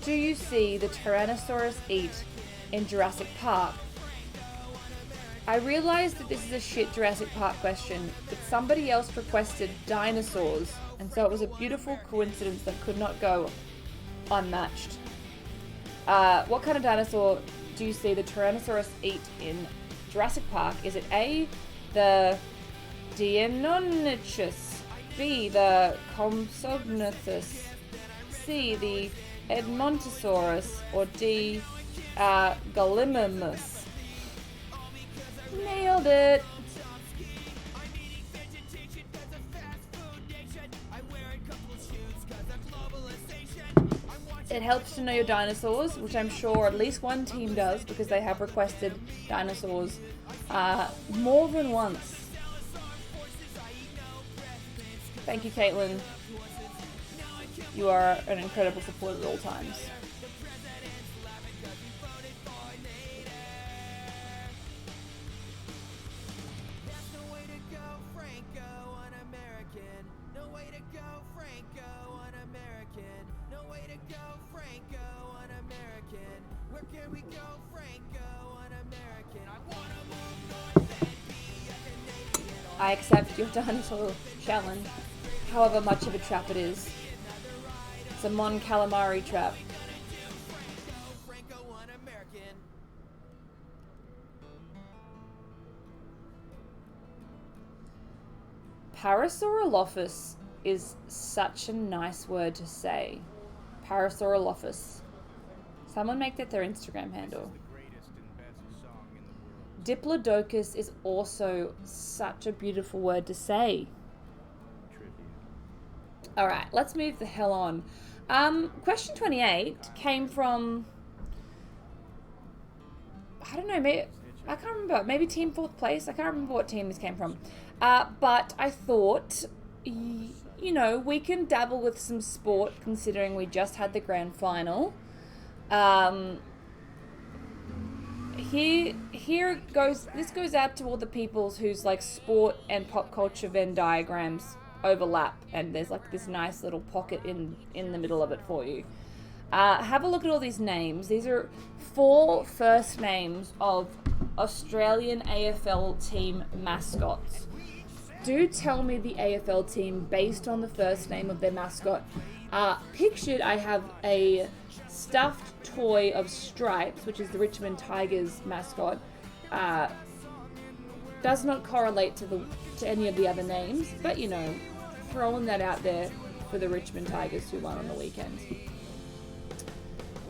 do you see the Tyrannosaurus eat in Jurassic Park? I realized that this is a shit Jurassic Park question, but somebody else requested dinosaurs, and so it was a beautiful coincidence that could not go unmatched. What kind of dinosaur do you see the Tyrannosaurus eat in Jurassic Park? Is it A, the Deinonychus, B, the Compsognathus, C, the Edmontosaurus, or D, Gallimimus? Nailed it! It helps to know your dinosaurs, which I'm sure at least one team does, because they have requested dinosaurs more than once. Thank you, Caitlin. You are an incredible supporter at all times. I accept your dinosaur challenge, however much of a trap it is. It's a Mon Calamari trap. Parasaurolophus is such a nice word to say. Parasaurolophus. Someone make that their Instagram handle. Diplodocus is also such a beautiful word to say. Alright, let's move the hell on. Question 28 came from, I don't know, maybe, I can't remember, maybe team 4th place. I can't remember what team this came from. But I thought, you know, we can dabble with some sport considering we just had the grand final. Um, here goes. This goes out to all the peoples whose like sport and pop culture Venn diagrams overlap, and there's like this nice little pocket in the middle of it for you. Have a look at all these names. These are 4 first names of Australian AFL team mascots. Do tell me the AFL team based on the first name of their mascot. Pictured, I have a stuffed toy of Stripes, which is the Richmond Tigers mascot. Does not correlate to any of the other names, but you know, throwing that out there for the Richmond Tigers who won on the weekend.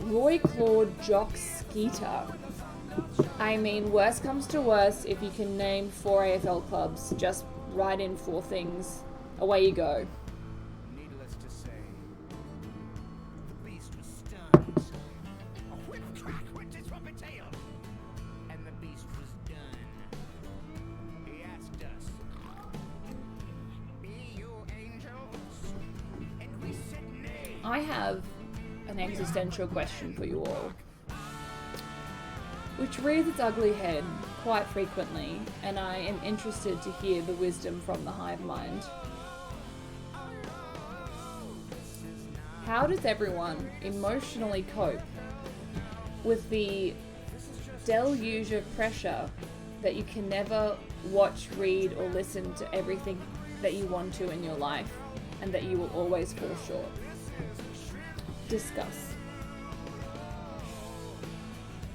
Roy Claude Jock Skeeter. I mean, worst comes to worst, if you can name 4 AFL clubs, just write in 4 things. Away you go. Needless to say, the beast was stunned. A whip crack went his trumpet tail, and the beast was done. He asked us, "Be you angels?" And we said nay. I have an existential question for you all, which rears its ugly head quite frequently, and I am interested to hear the wisdom from the hive mind. How does everyone emotionally cope with the deluge of pressure that you can never watch, read, or listen to everything that you want to in your life, and that you will always fall short? Discuss.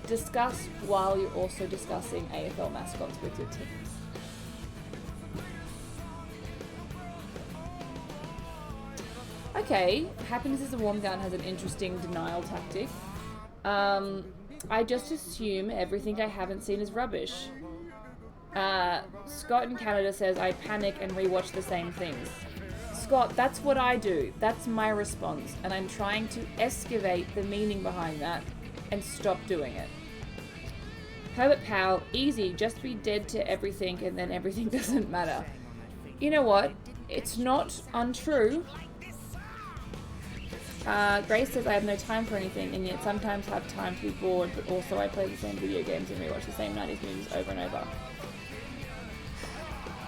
Discuss while you're also discussing AFL mascots with your team. Okay, happiness is a warm down has an interesting denial tactic. I just assume everything I haven't seen is rubbish. Scott in Canada says I panic and rewatch the same things. Scott, that's what I do. That's my response, and I'm trying to excavate the meaning behind that and stop doing it. Herbert Powell, easy, just be dead to everything and then everything doesn't matter. You know what? It's not untrue. Grace says I have no time for anything, and yet sometimes have time to be bored, but also I play the same video games and rewatch the same 90s movies over and over.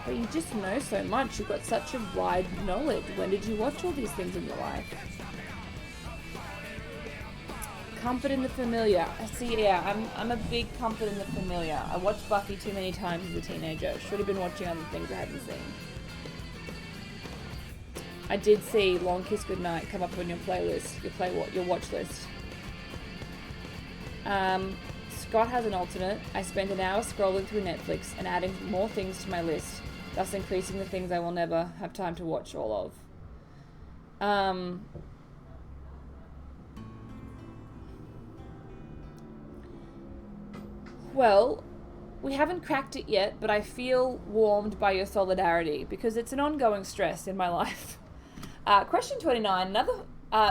But you just know so much. You've got such a wide knowledge. When did you watch all these things in your life? Comfort in the familiar. See, yeah, I'm a big comfort in the familiar. I watched Buffy too many times as a teenager. Should have been watching other things I hadn't seen. I did see Long Kiss Goodnight come up on your playlist, your watch list. Scott has an alternate. I spent an hour scrolling through Netflix and adding more things to my list, thus increasing the things I will never have time to watch all of. Well, we haven't cracked it yet, but I feel warmed by your solidarity because it's an ongoing stress in my life. Question 29,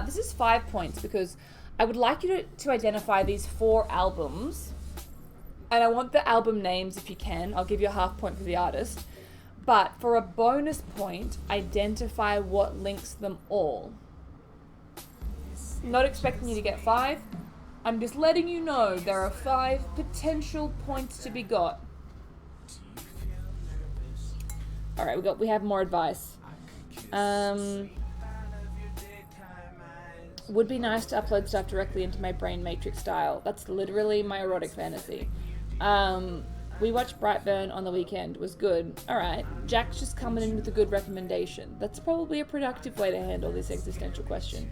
this is 5 points because I would like you to identify these 4 albums, and I want the album names if you can. I'll give you a half point for the artist. But for a bonus point, identify what links them all. Not expecting you to get 5. I'm just letting you know there are 5 potential points to be got. Alright, we have more advice. Would be nice to upload stuff directly into my brain matrix style. That's literally my erotic fantasy. We watched Brightburn on the weekend. Was good. Alright, Jack's just coming in with a good recommendation. That's probably a productive way to handle this existential question.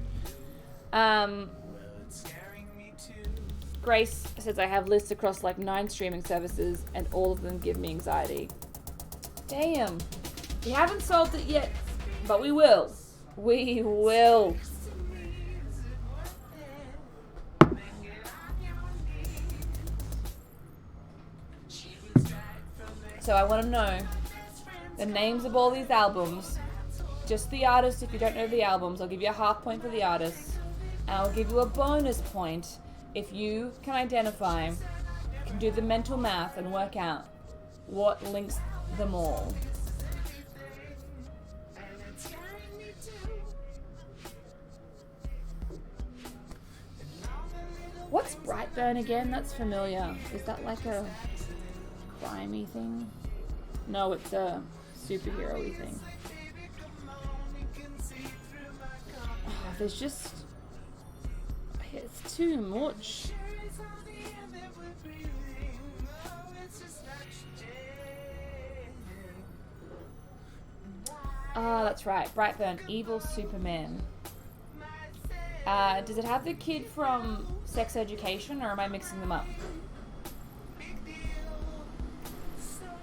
Grace says I have lists across like 9 streaming services and all of them give me anxiety. Damn. We haven't solved it yet, but we will. We will. So I want to know the names of all these albums, just the artists. If you don't know the albums, I'll give you a half point for the artists, and I'll give you a bonus point if you can identify, can do the mental math and work out what links them all. Brightburn again? That's familiar. Is that like a crimey thing? No, it's a superhero-y thing. Oh, there's just... It's too much. Ah, that's right. Brightburn, Evil Superman. Does it have the kid from Sex Education, or am I mixing them up?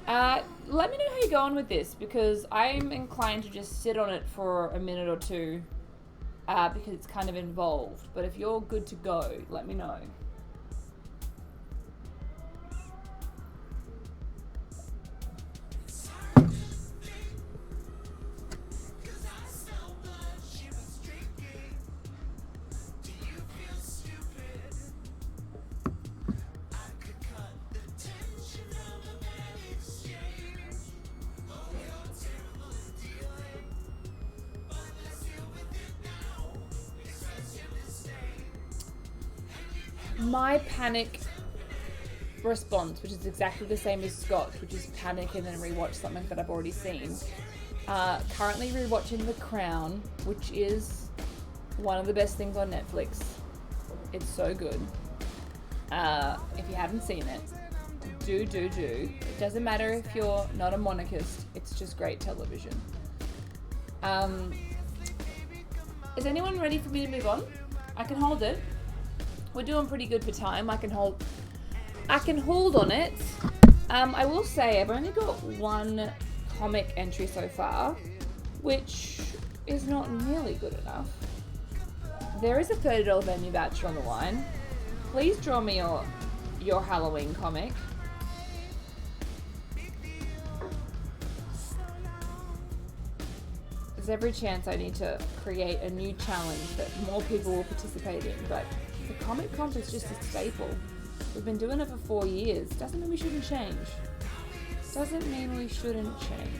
Let me know how you're going with this, because I'm inclined to just sit on it for a minute or two, because it's kind of involved. But if you're good to go, let me know. My panic response, which is exactly the same as Scott's, which is panic and then rewatch something that I've already seen. Currently rewatching The Crown, which is one of the best things on Netflix. It's so good. If you haven't seen it, do. It doesn't matter if you're not a monarchist, it's just great television. Is anyone ready for me to move on? I can hold it. We're doing pretty good for time. I can hold on it. I will say I've only got one comic entry so far, which is not nearly good enough. There is a $30 venue voucher on the line. Please draw me your Halloween comic. There's every chance I need to create a new challenge that more people will participate in, but the comic comp is just a staple. We've been doing it for 4 years. Doesn't mean we shouldn't change. Doesn't mean we shouldn't change.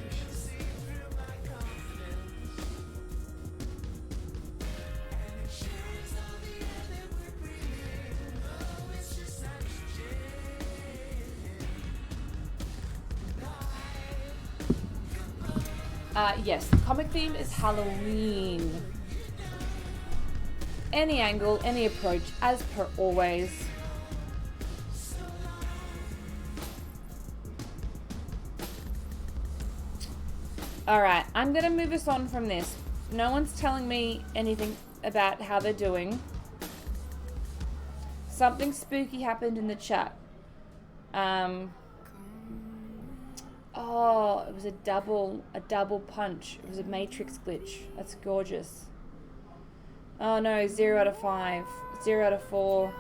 Yes, the comic theme is Halloween. Any angle, any approach, as per always. Alright, I'm going to move us on from this. No one's telling me anything about how they're doing. Something spooky happened in the chat. Oh, it was a double punch. It was a Matrix glitch. That's gorgeous. Oh no, 0 out of 5. 0 out of 4.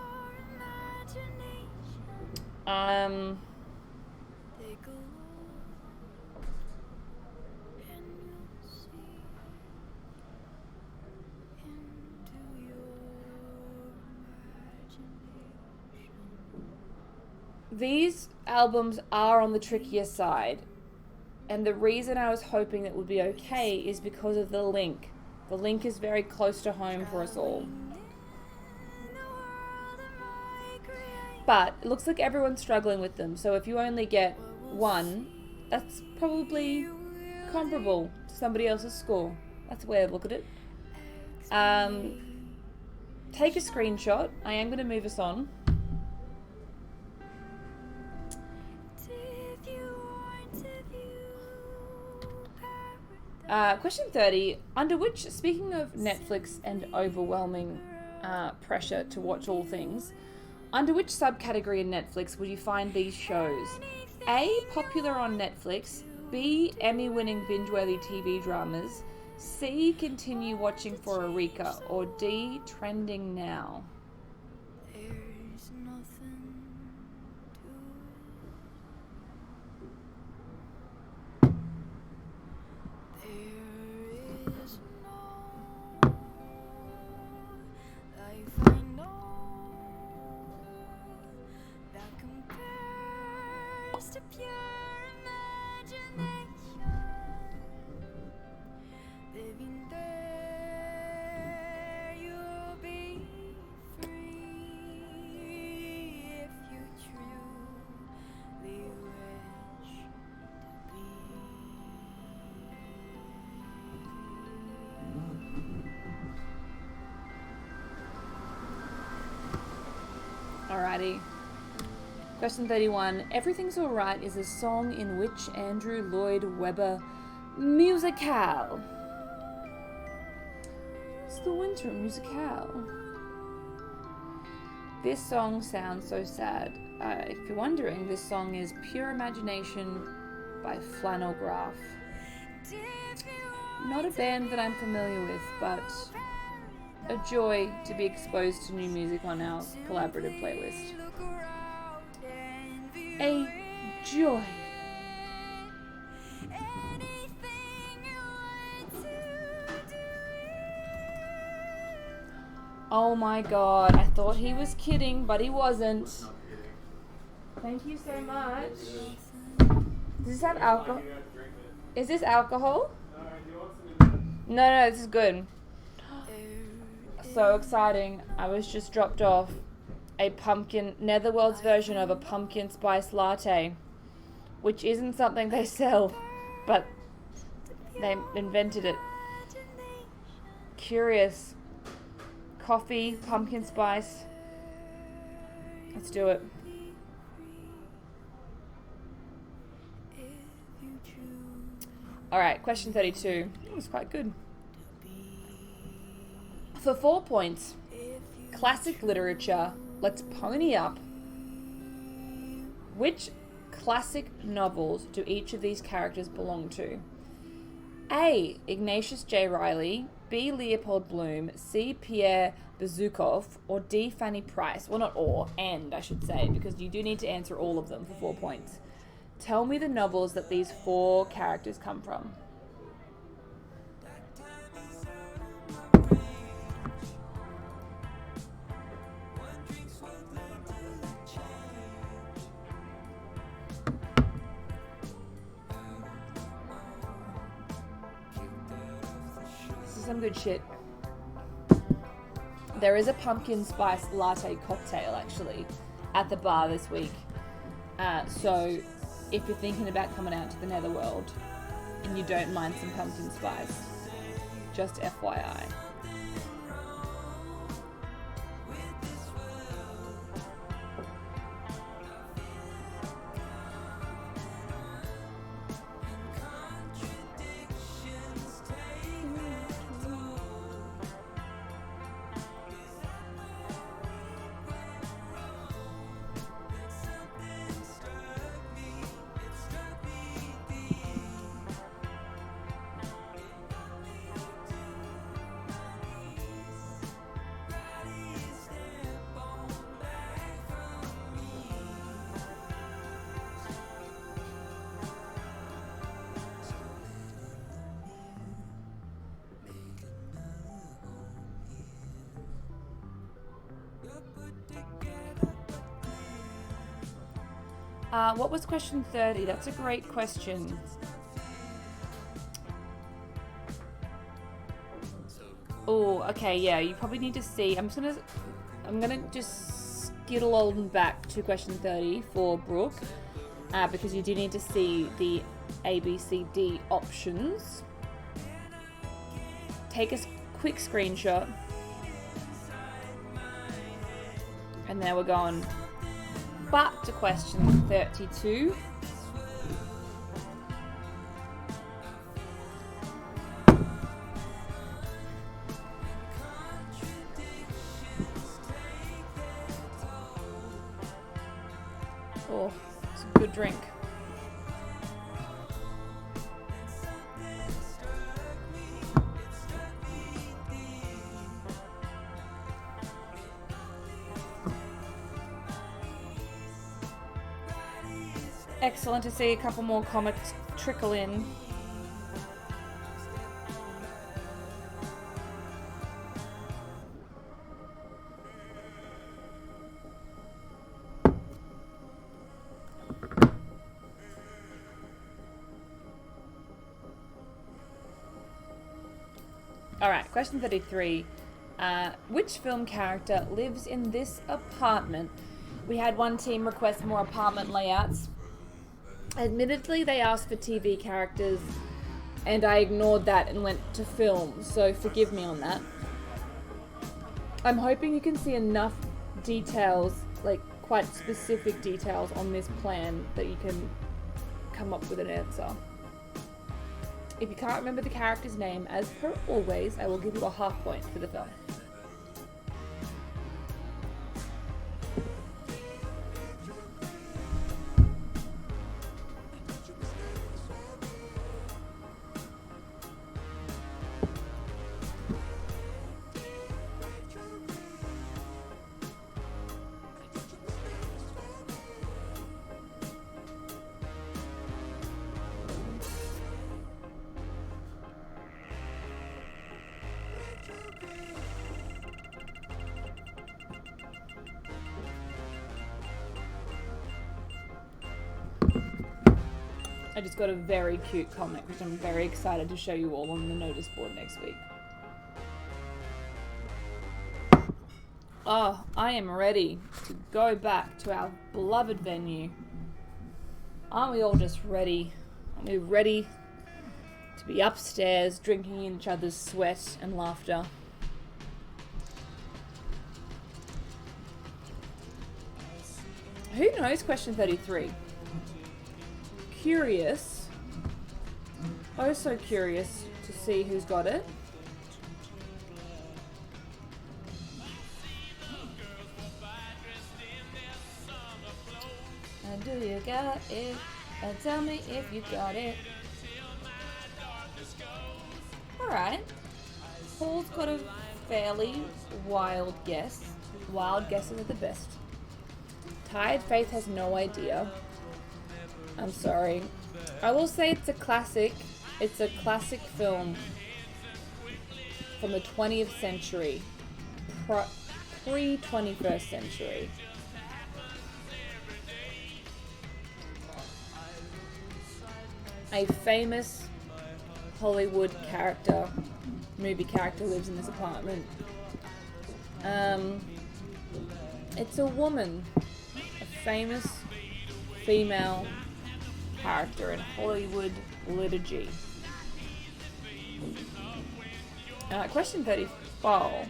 These albums are on the trickier side. And the reason I was hoping it would be okay is because of the link. The link is very close to home for us all. But it looks like everyone's struggling with them. So if you only get one, that's probably comparable to somebody else's score. That's the way I look at it. Take a screenshot. I am going to move us on. Question 30. Under which, speaking of Netflix and overwhelming pressure to watch all things, under which subcategory in Netflix would you find these shows? A, popular on Netflix. B, Emmy-winning binge-worthy TV dramas. C, continue watching for Arika. Or D, trending now. Alrighty. Question 31. Everything's Alright is a song in which Andrew Lloyd Webber musicale? It's the Winter musicale. This song sounds so sad. If you're wondering, this song is Pure Imagination by Flannel Graph. Not a band that I'm familiar with, but a joy to be exposed to new music on our collaborative playlist. A joy. Oh my god, I thought he was kidding, but he wasn't. Thank you so much. Does this have alcohol? Is this alcohol? No, this is good. So exciting. I was just dropped off a Netherworld's version of a pumpkin spice latte, which isn't something they sell, but they invented it. Curious. Coffee, pumpkin spice. Let's do it. Alright, question 32. That was quite good. For 4 points, classic literature, let's pony up. Which classic novels do each of these characters belong to? A. Ignatius J. Reilly, B. Leopold Bloom, C. Pierre Bezukhov, or D. Fanny Price. Well, not or, and I should say, because you do need to answer all of them for 4 points. Tell me the novels that these 4 characters come from. This is some good shit. There is a pumpkin spice latte cocktail, actually, at the bar this week. So if you're thinking about coming out to the Netherworld and you don't mind some pumpkin spice, just FYI. What was question 30? That's a great question. Oh, okay, yeah, you probably need to see. I'm gonna just skittle on back to question 30 for Brooke, because you do need to see the A, B, C, D options. Take a quick screenshot. And there we're going back to question 32. Oh, it's a good drink. Excellent to see a couple more comments trickle in. Alright, question 33. Which film character lives in this apartment? We had one team request more apartment layouts. Admittedly, they asked for TV characters, and I ignored that and went to film, so forgive me on that. I'm hoping you can see enough details like quite specific details on this plan that you can come up with an answer. If you can't remember the character's name, as per always, I will give you a half point for the film. I just got a very cute comic, which I'm very excited to show you all on the notice board next week. Oh, I am ready to go back to our beloved venue. Aren't we all just ready? Aren't we ready to be upstairs, drinking in each other's sweat and laughter? Who knows question 33? Curious, oh so curious to see who's got it. And do you got it? And tell me if you got it. Alright, Paul's got a fairly wild guess. Wild guesses are the best. Tired Faith has no idea. I'm sorry. I will say it's a classic. It's a classic film from the 20th century, pre-21st century. A famous Hollywood character, movie character, lives in this apartment. It's a woman, a famous female character in Hollywood liturgy. Question 34.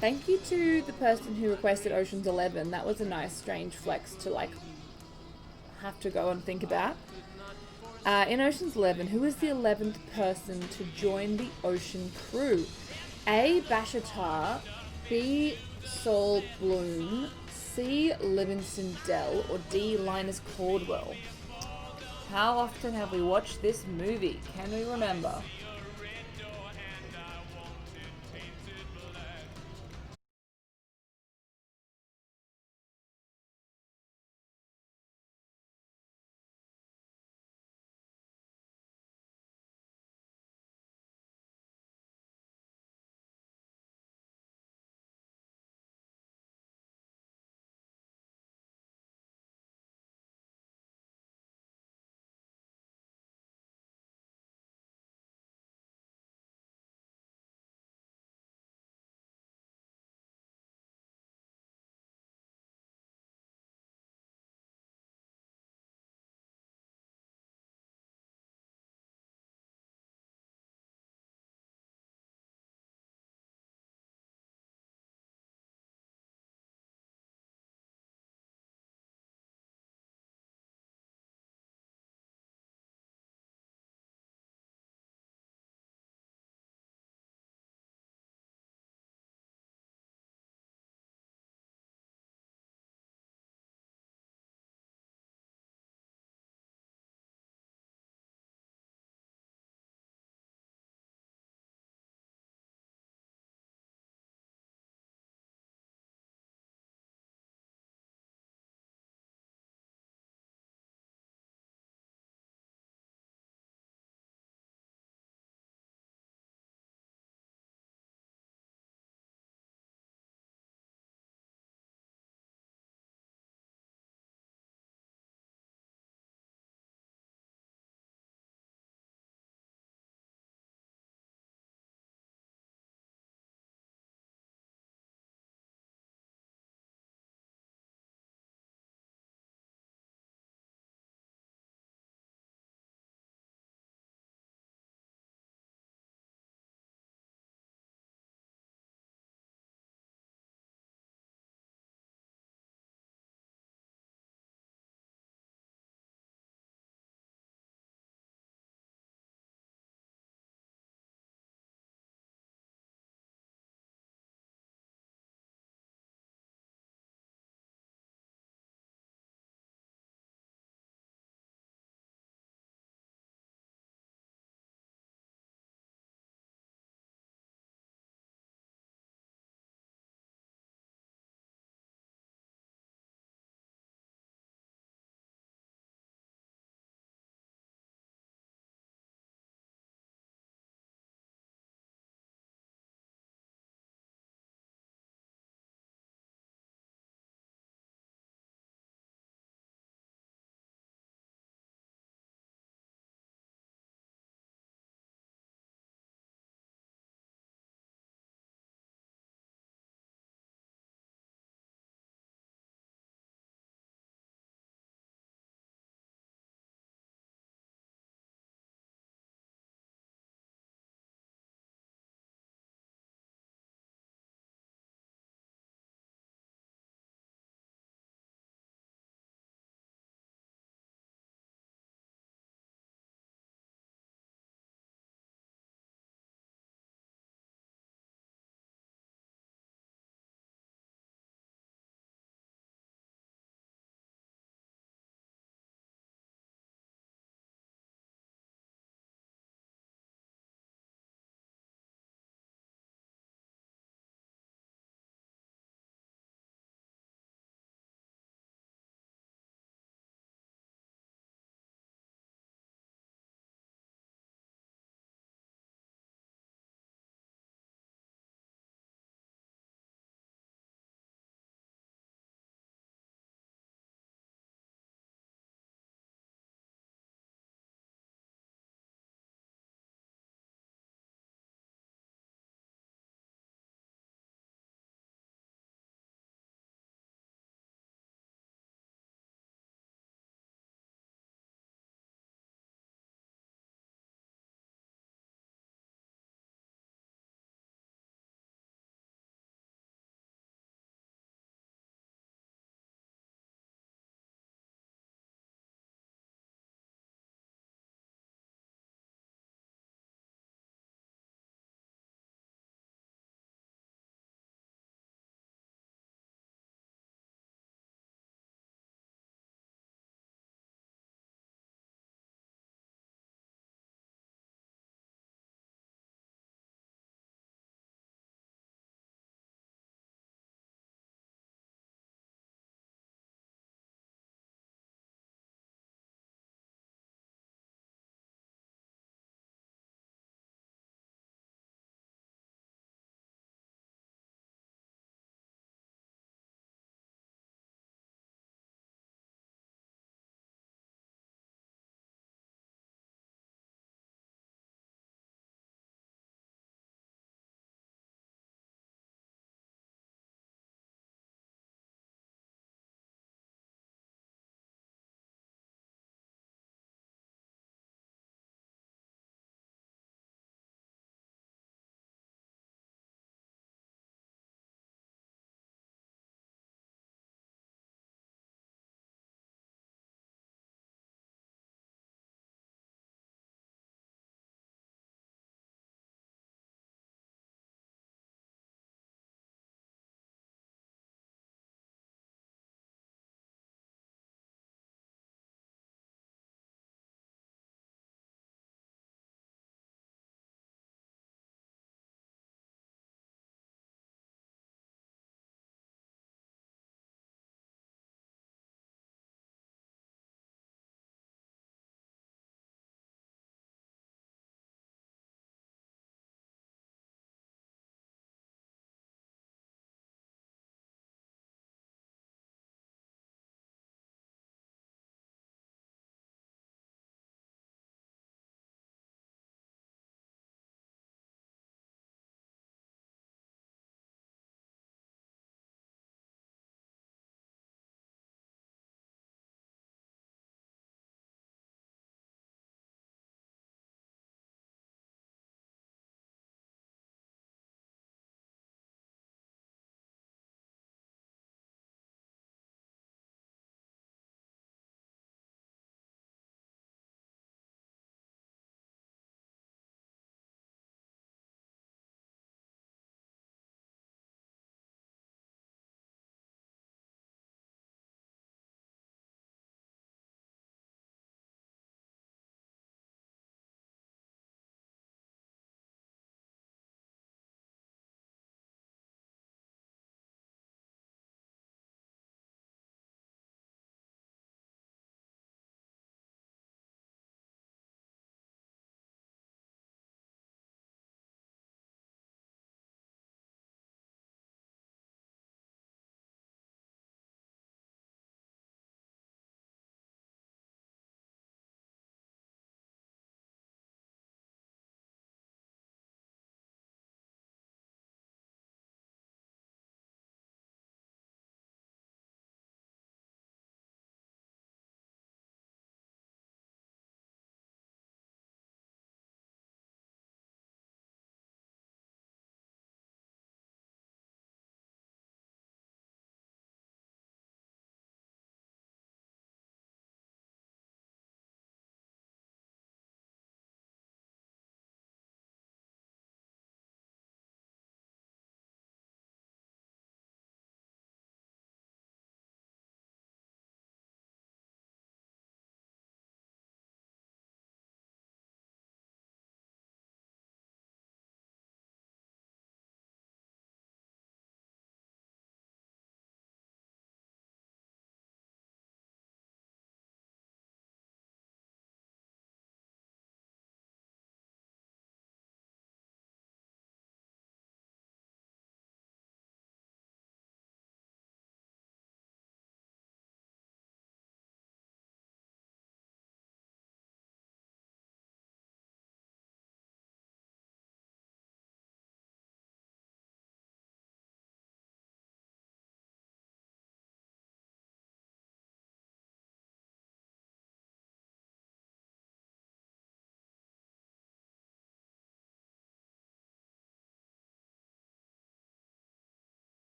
Thank you to the person who requested Ocean's 11. That was a nice, strange flex to have to go and think about. In Ocean's 11, who is the 11th person to join the ocean crew? A. Bashatar, B. Saul Bloom, C. Livingston Dell, or D. Linus Caldwell? How often have we watched this movie? Can we remember?